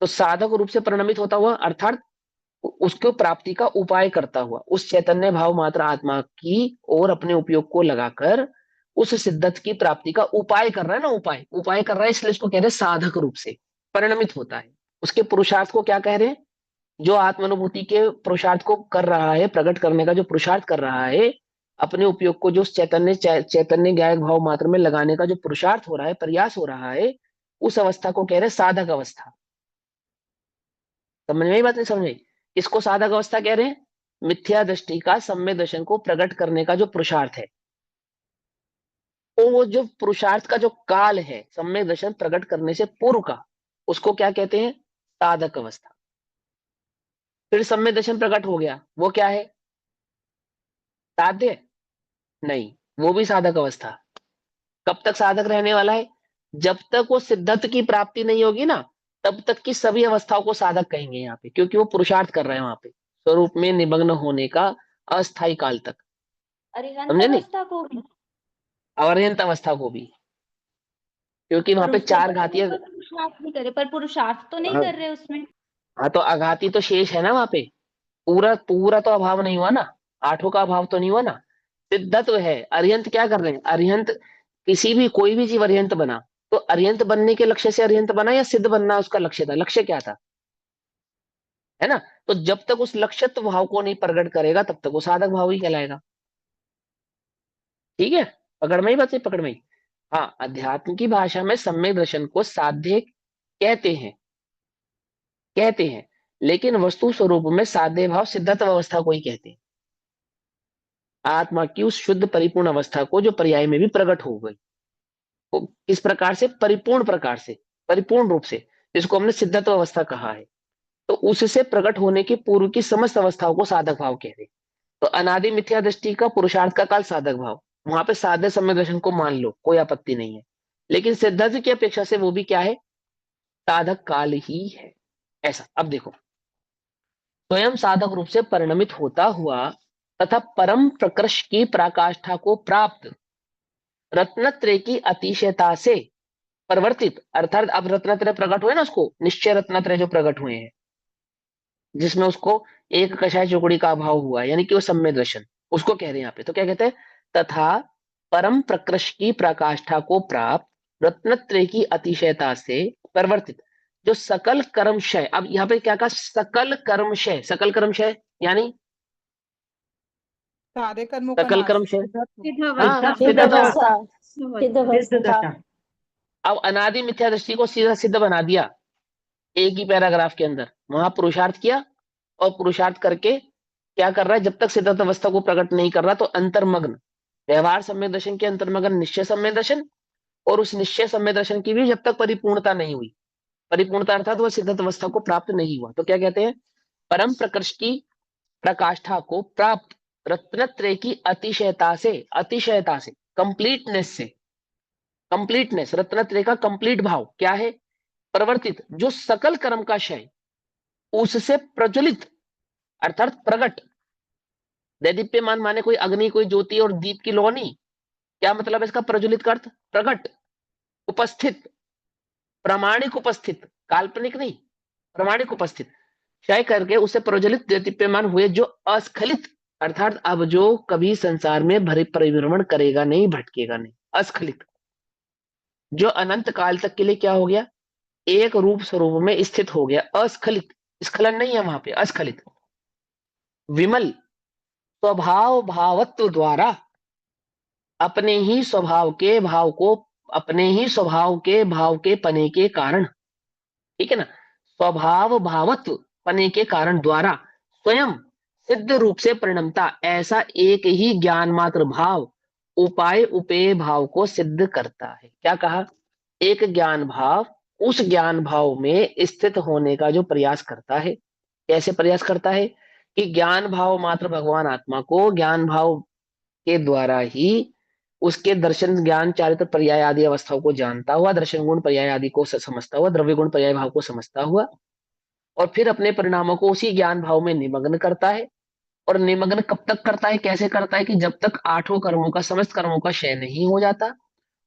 S1: तो साधक रूप से परिणमित होता हुआ अर्थात उसको प्राप्ति का उपाय करता हुआ, उस चैतन्य भाव मात्र आत्मा की और अपने उपयोग को लगाकर उस सिद्धत की प्राप्ति का उपाय कर रहा है ना, उपाय उपाय कर रहा है, इसलिए इसको कह रहे हैं साधक रूप से परिणमित होता है। उसके पुरुषार्थ को क्या कह रहे हैं? जो आत्मानुभूति के पुरुषार्थ को कर रहा है, प्रकट करने का जो पुरुषार्थ कर रहा है, अपने उपयोग को जो चैतन्य ज्ञायक भाव मात्र में लगाने का जो पुरुषार्थ हो रहा है, प्रयास हो रहा है, उस अवस्था को कह रहे हैं साधक अवस्था। समझ में आई बात? नहीं समझ में आई? इसको साधक अवस्था कह रहे हैं, मिथ्या दृष्टि का सम्यक दर्शन को प्रकट करने का जो पुरुषार्थ है, तो वो जो पुरुषार्थ का जो काल है सम्यक दर्शन प्रकट करने से पूर्व का, उसको क्या कहते हैं? साधक अवस्था। फिर सम्यक दर्शन प्रकट हो गया, वो क्या है? साध्य? नहीं, वो भी साधक अवस्था। कब तक साधक रहने वाला है? जब तक वो सिद्धत्व की प्राप्ति नहीं होगी ना, तब तक की सभी अवस्थाओं को साधक कहेंगे यहाँ पे, क्योंकि वो पुरुषार्थ कर रहे हैं वहां पे स्वरूप में निमग्न होने का अस्थायी काल तक।
S3: अरिहंत
S1: समझे नहीं?
S3: अवस्था को भी।
S1: अवर्यंत अवस्था को भी, क्योंकि वहां
S3: पर
S1: पे
S3: उसके
S1: चार
S3: तो
S1: घातीय।
S3: कोई पुरुषार्थ नहीं करे, पर पुरुषार्थ तो नहीं
S1: हाँ,
S3: कर रहे उसमें।
S1: हाँ, तो अघाती तो शेष है ना वहां पे। पूरा पूरा तो अभाव नहीं हुआ ना, आठों का अभाव तो नहीं हुआ ना, सिद्धत्व है। अरिहंत क्या कर रहे हैं? अरिहंत किसी भी कोई भी जीव अरिहंत बना, तो अरिहंत बनने के लक्ष्य से अरिहंत बना या सिद्ध बनना उसका लक्ष्य था? लक्ष्य क्या था? है ना? तो जब तक उस लक्ष्यत्व भाव को नहीं प्रकट करेगा तब तक वो साधक भाव ही कहलाएगा। ठीक है? पकड़ में ही बात? नहीं पकड़ में ही? हाँ, अध्यात्म की भाषा में सम्यक दर्शन को साध्य कहते हैं, कहते हैं, लेकिन वस्तु स्वरूप में साध्य भाव सिद्धत्व अवस्था को ही कहते हैं। आत्मा की उस शुद्ध परिपूर्ण अवस्था को जो पर्याय में भी प्रकट हो गई, वो किस प्रकार से? परिपूर्ण प्रकार से, परिपूर्ण रूप से, जिसको हमने सिद्धत्व अवस्था कहा है। तो उससे प्रकट होने के पूर्व की समस्त अवस्थाओं को साधक भाव कहते हैं। तो अनादि मिथ्या दृष्टि का पुरुषार्थ का काल साधक भाव, वहां पे साध्य सम्यक दर्शन को मान लो, कोई आपत्ति नहीं है, लेकिन सिद्धत्व की अपेक्षा से वो भी क्या है? साधक काल ही है। ऐसा अब देखो, स्वयं साधक रूप से परिणमित होता हुआ तथा परम प्रकृष्ट की पराकाष्ठा को प्राप्त रत्नत्रय की अतिशयता से परिवर्तित, अर्थात अब रत्नत्रय प्रकट हुए ना, उसको निश्चय रत्नत्रय जो प्रकट हुए हैं, जिसमें उसको एक कषाय चौकड़ी का अभाव हुआ, यानी कि वो सम्यक दर्शन, उसको कह रहे हैं यहाँ पे। तो क्या कहते हैं? तथा परम प्रकृष्ट की प्रकाष्ठा को प्राप्त रत्नत्रय की अतिशयता से परिवर्तित, जो सकल कर्मशय, अब यहाँ पे क्या कहा? सकल कर्मशय, सकल कर्मशय यानी
S5: सारे कर्मों का
S1: सकल
S5: नाश।
S1: कर्मशय। हाँ,
S2: सिद्धावस्था।
S1: सिद्धावस्था।
S4: सिद्ध दशा।
S1: अब अनादि मिथ्या दृष्टि को सीधा सिद्ध बना दिया एक ही पैराग्राफ के अंदर, वहां पुरुषार्थ किया, और पुरुषार्थ करके क्या कर रहा है? जब तक सिद्धार्थ अवस्था को प्रकट नहीं कर रहा, तो अंतर्मग्न व्यवहार सम्यक दर्शन के अंतर्मग्न निश्चय सम्यक दर्शन, और उस निश्चय सम्यक दर्शन की भी जब तक परिपूर्णता नहीं हुई, परिपूर्णता अर्थात वह सिद्धार्थ अवस्था को प्राप्त नहीं हुआ, तो क्या कहते हैं? परम प्रकृष्ट की प्रकाष्ठा को प्राप्त रत्नत्रय की अतिशयता से, अतिशयता से, कंप्लीटनेस से, कंप्लीटनेस, रत्नत्रय का कंप्लीट भाव क्या है? प्रवर्तित, जो सकल कर्म का क्षय, उससे प्रज्वलित अर्थात प्रकट। दैदीप्यमान माने कोई अग्नि, कोई ज्योति और दीप की लोनी। क्या मतलब है इसका? प्रज्वलित का अर्थ प्रकट, उपस्थित, प्रामाणिक उपस्थित, काल्पनिक नहीं, प्रामाणिक उपस्थित, क्षय करके उसे प्रज्वलित दैदीप्यमान हुए, जो अस्खलित अर्थात अब जो कभी संसार में भरे परिभ्रमण करेगा नहीं, भटकेगा नहीं, अस्खलित, जो अनंत काल तक के लिए क्या हो गया? एक रूप स्वरूप में स्थित हो गया, अस्खलित, स्खलन नहीं है वहां पे, अस्खलित, विमल, स्वभाव भावत्व द्वारा अपने ही स्वभाव के भाव को, अपने ही स्वभाव के भाव के पने के कारण, ठीक है ना, स्वभाव भावत्व पने के कारण द्वारा स्वयं सिद्ध रूप से परिणमता, ऐसा एक ही ज्ञान मात्र भाव उपाय उपेय भाव को सिद्ध करता है। क्या कहा? एक ज्ञान भाव उस ज्ञान भाव में स्थित होने का जो प्रयास करता है। कैसे प्रयास करता है? कि ज्ञान भाव मात्र भगवान आत्मा को ज्ञान भाव के द्वारा ही उसके दर्शन ज्ञान चारित्र पर्याय आदि अवस्थाओं को जानता हुआ, दर्शन गुण पर्याय आदि को समझता हुआ, द्रव्य गुण पर्याय भाव को समझता हुआ, और फिर अपने परिणामों को उसी ज्ञान भाव में निमग्न करता है। और निमग्न कब तक करता है, कैसे करता है, कि जब तक आठों कर्मों का, समस्त कर्मों का क्षय नहीं हो जाता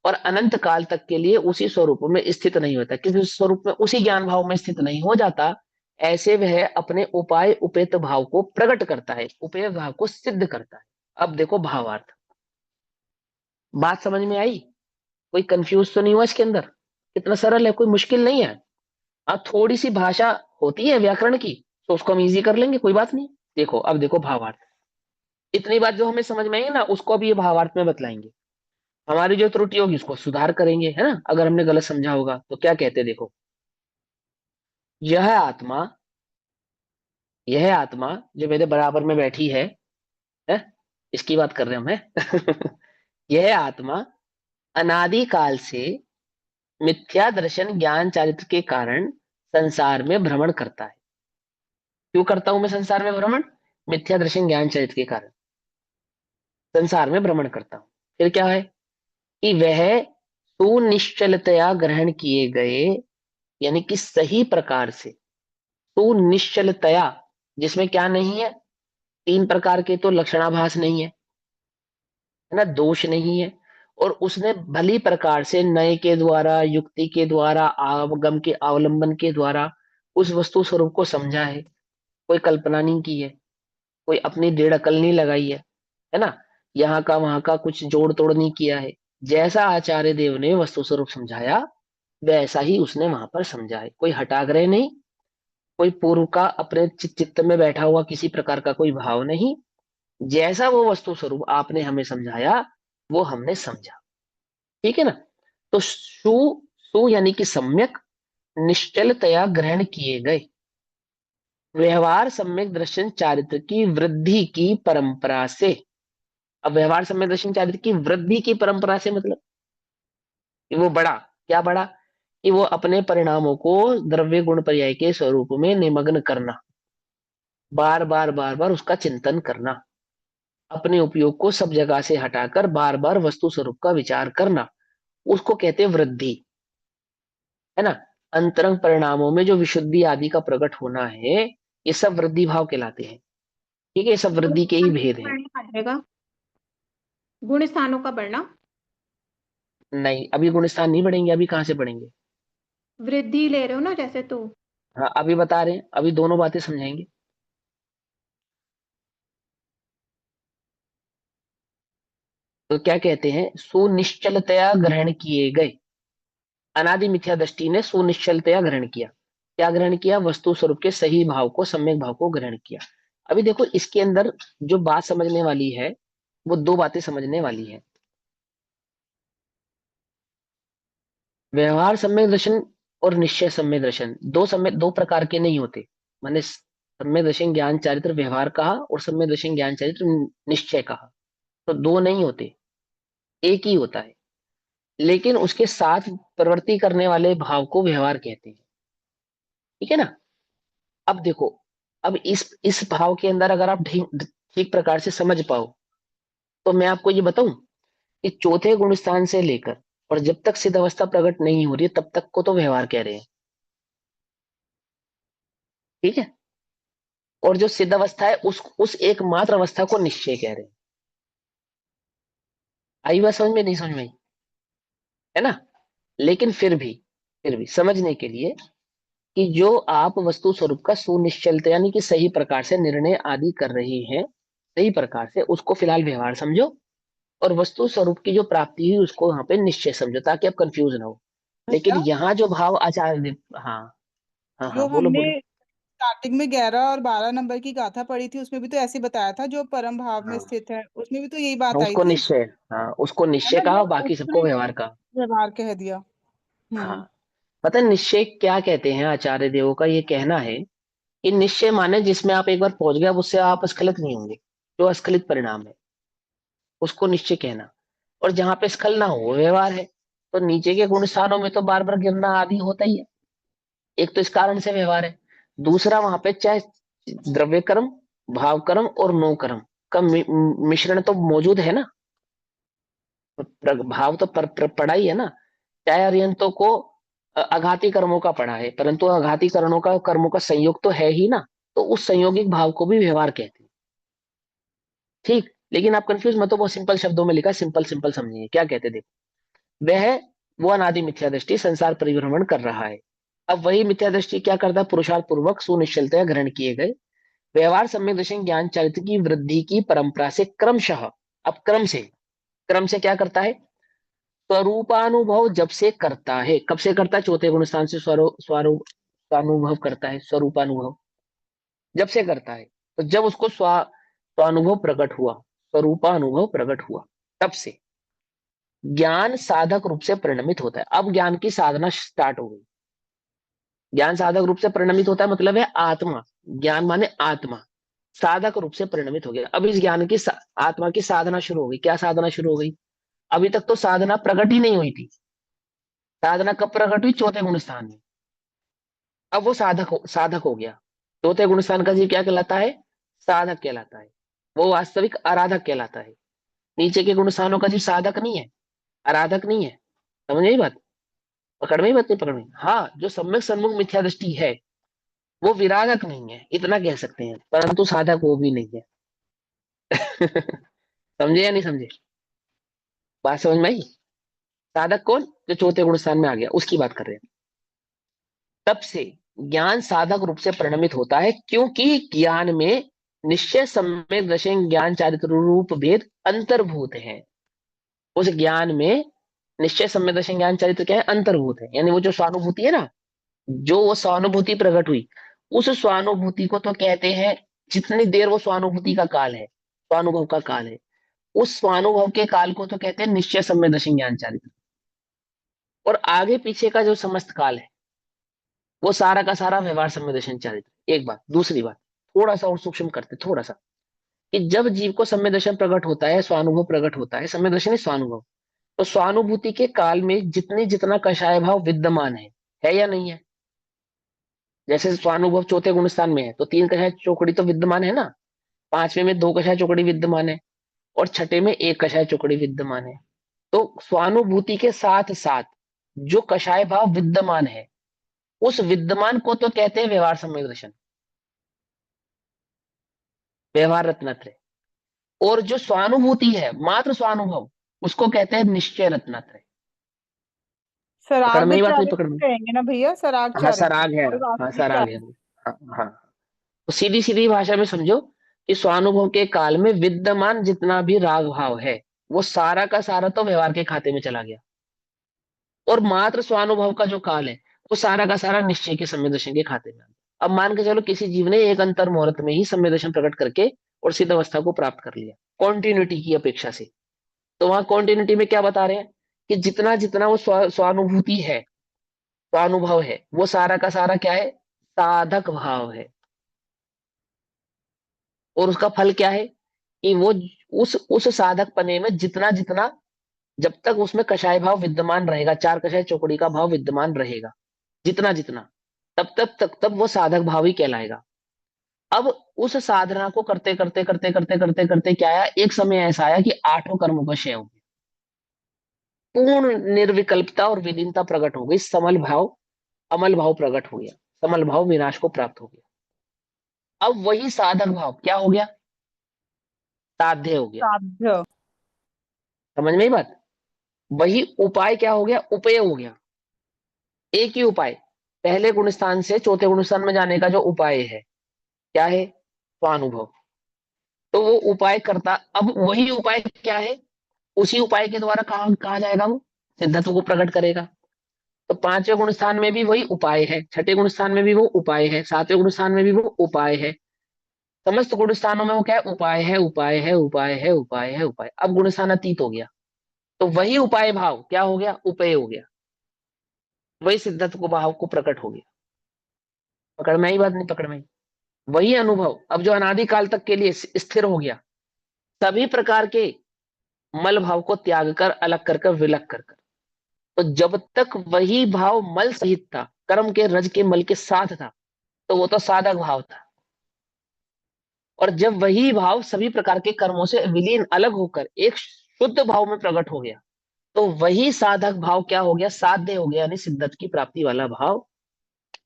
S1: और अनंत काल तक के लिए उसी स्वरूप में स्थित नहीं होता, किसी स्वरूप में उसी ज्ञान भाव में स्थित नहीं हो जाता, ऐसे वह अपने उपाय उपेत भाव को प्रकट करता है, उपेय भाव को सिद्ध करता है। अब देखो भावार्थ, बात समझ में आई? कोई कंफ्यूज तो नहीं हुआ इसके अंदर? कितना सरल है, कोई मुश्किल नहीं है। हाँ, थोड़ी सी भाषा होती है व्याकरण की, तो उसको हम इजी कर लेंगे, कोई बात नहीं। देखो, अब देखो भावार्थ, इतनी बात जो हमें समझ में आई ना, उसको अभी ये भावार्थ में बतलाएंगे। हमारी जो त्रुटि होगी उसको सुधार करेंगे, है ना? अगर हमने गलत समझा होगा तो क्या कहते हैं, देखो, यह आत्मा, यह आत्मा जो मेरे बराबर में बैठी है? इसकी बात कर रहे हैं हम, है? यह आत्मा अनादि काल से मिथ्या दर्शन ज्ञान चारित्र के कारण संसार में भ्रमण करता है। क्यों करता हूं मैं संसार में भ्रमण? मिथ्या दर्शन ज्ञान चरित्र के कारण संसार में भ्रमण करता हूं। फिर क्या है कि वह सुनिश्चलतया ग्रहण किए गए, यानी कि सही प्रकार से, सुनिश्चलतया, जिसमें क्या नहीं है, तीन प्रकार के तो लक्षणाभास नहीं है ना, दोष नहीं है, और उसने भली प्रकार से नय के द्वारा, युक्ति के द्वारा, आगम के अवलंबन के द्वारा उस वस्तु स्वरूप को समझा है। कोई कल्पना नहीं की है, कोई अपनी दृढ़ अकल नहीं लगाई है ना, यहाँ का वहां का कुछ जोड़ तोड़ नहीं किया है। जैसा आचार्य देव ने वस्तु स्वरूप समझाया वैसा ही उसने वहां पर समझा है, कोई हटाग्रह नहीं, कोई पूर्व का अपने चित्त में बैठा हुआ किसी प्रकार का कोई भाव नहीं। जैसा वो वस्तु स्वरूप आपने हमें समझाया वो हमने समझा। ठीक है ना? तो सु, सु यानी कि सम्यक, निश्चलतया ग्रहण किए गए, व्यवहार सम्यक दर्शन चारित्र की वृद्धि की परंपरा से। अब व्यवहार सम्यक दर्शन चारित्र की वृद्धि की परंपरा से मतलब कि वो बड़ा, क्या बड़ा, कि वो अपने परिणामों को द्रव्य गुण पर्याय के स्वरूप में निमग्न करना, बार बार बार बार उसका चिंतन करना, अपने उपयोग को सब जगह से हटाकर बार बार वस्तु स्वरूप का विचार करना, उसको कहते हैं वृद्धि, है ना? अंतरंग परिणामों में जो विशुद्धि आदि का प्रकट होना है, ये सब वृद्धि भाव कहलाते हैं। ठीक है, ये सब
S2: गुण
S1: वृद्धि के ही
S2: स्थानों
S1: भेद
S2: का
S1: हैं।
S2: बढ़ना आ जाएगा, गुण स्थानों का बढ़ना।
S1: नहीं, अभी गुण स्थान नहीं बढ़ेंगे, अभी कहाँ से बढ़ेंगे?
S2: वृद्धि ले रहे हो ना जैसे तू।
S1: हाँ, अभी बता रहे हैं, अभी दोनों बातें समझाएंगे। तो क्या कहते हैं, सुनिश्चलतया ग्रहण किए गए, अनादि मिथ्या दृष्टि ने सुनिश्चलतया ग्रहण किया। क्या ग्रहण किया? वस्तु स्वरूप के सही भाव को, सम्यक भाव को ग्रहण किया। अभी देखो, इसके अंदर जो बात समझने वाली है वो दो बातें समझने वाली है। व्यवहार सम्यक दर्शन और निश्चय सम्यक दर्शन, दो प्रकार के नहीं होते। मैंने सम्यक दर्शन ज्ञान चारित्र व्यवहार कहा और सम्यक दर्शन ज्ञान चारित्र निश्चय कहा, तो दो नहीं होते, एक ही होता है। लेकिन उसके साथ प्रवृत्ति करने वाले भाव को व्यवहार कहते हैं। ठीक है ना? अब देखो, अब इस भाव के अंदर अगर आप ठीक ठीक प्रकार से समझ पाओ तो मैं आपको ये बताऊं कि चौथे गुण स्थान से लेकर और जब तक सिद्ध अवस्था प्रकट नहीं हो रही है तब तक को तो व्यवहार कह रहे हैं। ठीक है? और जो सिद्ध अवस्था है उस एकमात्र अवस्था को निश्चय कह रहे हैं। आई बात समझ में? नहीं समझ में आई? है ना? लेकिन फिर भी समझने के लिए कि जो आप वस्तु स्वरूप का सुनिश्चलता यानी कि सही प्रकार से निर्णय आदि कर रहे हैं, सही प्रकार से उसको फिलहाल व्यवहार समझो, और वस्तु स्वरूप की जो प्राप्ति हुई उसको यहाँ पे निश्चय समझो, ताकि आप कंफ्यूज ना हो। लेकिन
S4: भैया,
S1: यहाँ जो भाव आचार्य, हाँ हाँ हाँ,
S4: जो
S1: बोलो
S4: हमने
S1: बोलो।
S4: स्टार्टिंग में 11 और 12 नंबर की गाथा पढ़ी थी उसमें भी तो ऐसे बताया था, जो परम भाव में
S1: हाँ
S4: स्थित है उसमें भी तो यही
S1: हाँ,
S4: बात आई
S1: उसको
S4: थी।
S1: निश्चय, हाँ उसको
S4: है
S1: निश्चय
S4: ना,
S1: कहा,
S4: जो
S1: बाकी सबको
S4: उसने
S1: व्यवहार कहा।
S4: व्यवहार कह दिया।
S1: हाँ,
S4: हम्म।
S1: पता है निश्चय क्या कहते हैं? आचार्य देवों का ये कहना है कि निश्चय माने जिसमें आप एक बार पहुंच गए, अब उससे आप स्खलित नहीं होंगे, जो अस्खलित परिणाम है उसको निश्चय कहना। और जहां पे स्खल ना हो वो व्यवहार है। तो नीचे के गुण स्थानों में तो बार बार गिरना आदि होता ही है, एक तो इस कारण से व्यवहार है। दूसरा, वहां पे चाहे द्रव्य कर्म, भाव कर्म और नो कर्म का मिश्रण तो मौजूद है ना। भाव तो पड़ा ही है ना। चाहे अर्यंतों को अघाती कर्मों का पड़ा है, परंतु अघाती कर्मों का संयोग तो है ही ना। तो उस संयोगिक भाव को भी व्यवहार कहते हैं। ठीक, लेकिन आप कंफ्यूज मत हो, वो सिंपल शब्दों में लिखा, सिंपल सिंपल समझिए क्या कहते, देखो वह वो अनादि मिथ्या दृष्टि संसार परिभ्रमण कर रहा है। अब वही मिथ्या दृष्टि क्या करता है, पुरुषार्थ पूर्वक सुनिश्चलतया ग्रहण किए गए व्यवहार सम्यक दर्शन ज्ञान चरित्र की वृद्धि की परंपरा से क्रमशः, अब क्रम से क्या करता है, स्वरूपानुभव जब से करता है, कब से करता है, चौथे गुण स्थान से स्वरूप स्वानुभव करता है, स्वरूपानुभव जब से करता है, तो जब उसको स्वानुभव प्रकट हुआ, स्वरूपानुभव प्रकट हुआ, तब से ज्ञान साधक रूप से परिणमित होता है। अब ज्ञान की साधना स्टार्ट हो गई, ज्ञान साधक रूप से परिणमित होता है, मतलब है आत्मा, ज्ञान माने आत्मा साधक रूप से परिणमित हो गया। अब इस ज्ञान की आत्मा की साधना शुरू हो गई। क्या साधना शुरू हो गई, अभी तक तो साधना प्रकट ही नहीं हुई थी, साधना कब प्रकट हुई, चौथे गुण स्थान में। अब वो साधक हो गया। चौथे गुण स्थान का जीव क्या कहलाता है, साधक कहलाता है, वो वास्तविक आराधक कहलाता है। नीचे के गुण स्थानों का जीव साधक नहीं है, आराधक नहीं है। समझ आई बात, पकड़ में ही बात, नहीं पकड़ में, हाँ जो सम्यक सन्मुख मिथ्या दृष्टि है वो विरागक नहीं है, इतना कह सकते हैं, परंतु साधक वो भी नहीं है। समझे या नहीं समझे, बात समझ में आई। साधक कौन, जो चौथे गुण स्थान में आ गया, उसकी बात कर रहे हैं। तब से ज्ञान साधक रूप से परिणमित होता है, क्योंकि ज्ञान में निश्चय सम्यक दर्शन ज्ञान चारित्र रूप भेद अंतर्भूत है। उस ज्ञान में निश्चय सम्यक दर्शन ज्ञान चरित्र क्या है, अंतर्भूत है, यानी वो जो स्वानुभूति है ना, जो वो स्वानुभूति प्रकट हुई, उस स्वानुभूति को तो कहते हैं, जितनी देर वो स्वानुभूति का काल है, स्वानुभव का काल है, उस स्वानुभव के काल को तो कहते हैं निश्चय सम्यक दर्शन ज्ञान चारित्र। और आगे पीछे का जो समस्त काल है वो सारा का सारा व्यवहार सम्यक दर्शन चारित्र। एक बात, दूसरी बात थोड़ा सा और सूक्ष्म करते, थोड़ा सा, कि जब जीव को सम्यक दर्शन प्रकट होता है, स्वानुभव प्रकट होता है, सम्यक दर्शन है स्वानुभव, तो स्वानुभूति के काल में जितने जितना कषाय भाव विद्यमान है या नहीं है। जैसे स्वानुभव चौथे गुण स्थान में है तो तीन कषाय चौकड़ी तो विद्यमान है ना, पांचवें में दो कषाय चौकड़ी विद्यमान है, और छठे में एक कषाय चौकड़ी विद्यमान है। तो स्वानुभूति के साथ साथ जो कषाय भाव विद्यमान है, उस विद्यमान को तो कहते हैं व्यवहार सम्यक दर्शन, व्यवहार रत्नत्रय। और जो स्वानुभूति है, मात्र स्वानुभव, उसको कहते हैं निश्चय रत्नत्रय। पकड़
S4: सराग
S1: में ही बात, नहीं
S4: चारित्र
S1: पकड़ में,
S4: कहेंगे ना भैया, सराग
S1: हाँ
S4: चारित्र
S1: सराग है,
S4: और
S1: हाँ
S4: वास्तविक
S1: सराग है,
S4: चारित्र।
S1: हाँ हाँ। तो सीधी सीधी भाषा में समझो कि स्वानुभव के काल में विद्यमान जितना भी राग भाव है वो सारा का सारा तो व्यवहार के खाते में चला गया, और मात्र स्वानुभव का जो काल है वो सारा का सारा निश्चय के संवेदन के खाते में आ गया। अब मान के चलो किसी जीव ने एक अंतर मुहूर्त में ही संवेदन प्रकट करके और सिद्ध अवस्था को प्राप्त कर लिया कॉन्टिन्यूटी की अपेक्षा से, तो वहां कॉन्टिन्यूटी में क्या बता रहे हैं कि जितना जितना वो स्वानुभूति है, स्वानुभव है, वो सारा का सारा क्या है, साधक भाव है। और उसका फल क्या है कि वो उस साधक पने में जितना जितना, जब तक उसमें कषाय भाव विद्यमान रहेगा, चार कषाय चौकड़ी का भाव विद्यमान रहेगा, जितना जितना, तब वो साधक भाव ही कहलाएगा। अब उस साधना को करते करते करते करते करते करते क्या आया, एक समय ऐसा आया कि आठों कर्मों का क्षय हो गया, पूर्ण निर्विकल्पता और विलीनता प्रकट हो गई, समल भाव अमल भाव प्रकट हो गया, समल भाव विनाश को प्राप्त हो गया। अब वही साधक भाव क्या हो गया, साध्य हो गया।
S4: साध्य।
S1: समझ में ही बात, वही उपाय क्या हो गया, उपेय हो गया। एक ही उपाय, पहले गुण स्थान से चौथे गुण स्थान में जाने का जो उपाय है क्या है, स्वानुभव। तो वो उपाय करता, अब वही उपाय क्या है, उसी उपाय के द्वारा कहा कहा जाएगा, वो सिद्धत्व को प्रकट करेगा। तो पांचवें गुण स्थान में भी वही उपाय है, छठे गुण स्थान में भी वो उपाय है, सातवें गुण स्थान में भी वो उपाय है, समस्त गुण स्थानों में वो क्या है, उपाय है, उपाय है, उपाय है, उपाय है, उपाय। अब गुण स्थान अतीत हो गया, तो वही उपाय भाव क्या हो गया, उपेय हो गया, वही सिद्धत्व को भाव को प्रकट हो गया। पकड़ में आई बात, नहीं पकड़ में आई, वही अनुभव अब जो अनादि काल तक के लिए स्थिर हो गया, सभी प्रकार के मल भाव को त्याग कर अलग कर कर विलग कर कर। तो जब तक वही भाव मल सहित था, कर्म के रज के मल के साथ था, तो वो तो साधक भाव था। और जब वही भाव सभी प्रकार के कर्मों से विलीन अलग होकर एक शुद्ध भाव में प्रकट हो गया, तो वही साधक भाव क्या हो गया, साध्य हो गया, यानी सिद्धत की प्राप्ति वाला भाव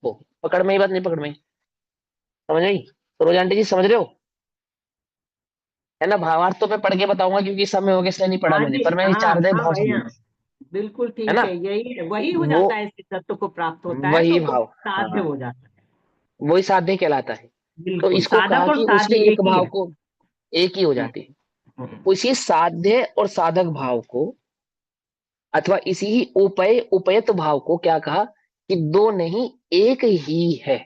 S1: हो गया। पकड़ में ही बात, नहीं पकड़ में, समझ आई, तो रोज आंटी जी समझ रहे हो। है ना। भावार्थ तो मैं पढ़ के बताऊंगा क्योंकि समय हो गया इसलिए नहीं पढ़ा
S5: हाँ
S1: मैंने,
S5: जी,
S1: पर मैं
S5: हाँ
S1: चार
S5: हाँ
S1: भाव
S5: भैया,
S1: समझा,
S5: बिल्कुल
S1: है
S5: ठीक
S1: ना।
S5: है, यही है, वही हो
S1: वो
S5: जाता है, इससे तत्व को प्राप्त होता है
S1: वही
S5: तो वो
S1: भाव,
S5: साध्य
S1: हाँ,
S5: हो जाता है।
S1: वही साध्य कहलाता है। तो
S5: बिल्कुल,
S1: इसको कहा
S5: साधक और
S1: कि उसके
S5: साध्य
S1: एक
S5: एक ही
S1: भाव
S5: है।
S1: को एक ही हो
S5: हम्म,
S1: जाती है।
S5: हम्म,
S1: उसी साध्य और साधक भाव को अथवा इसी ही उपेय उपयत भाव को क्या कहा कि दो नहीं एक ही है।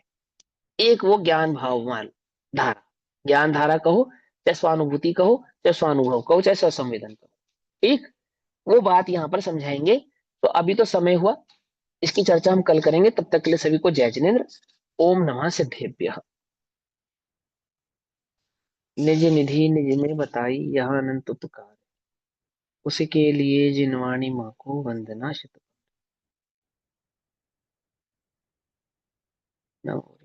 S1: एक वो ज्ञान भाव मान धारा, ज्ञान धारा कहो, चाहे स्वानुभूति कहो, चाहे स्वानुभव कहो, चाहे स्वसंवेदन कहो, ठीक। वो बात यहाँ पर समझाएंगे। तो अभी तो समय हुआ, इसकी चर्चा हम कल करेंगे। तब तक के लिए सभी को जय जिनेन्द्र। ओम नमः सिद्धेभ्यः। निज निधि निज में बताई यह अनंत उपकार, उसके लिए जिनवाणी माँ को वंदना शत नमः।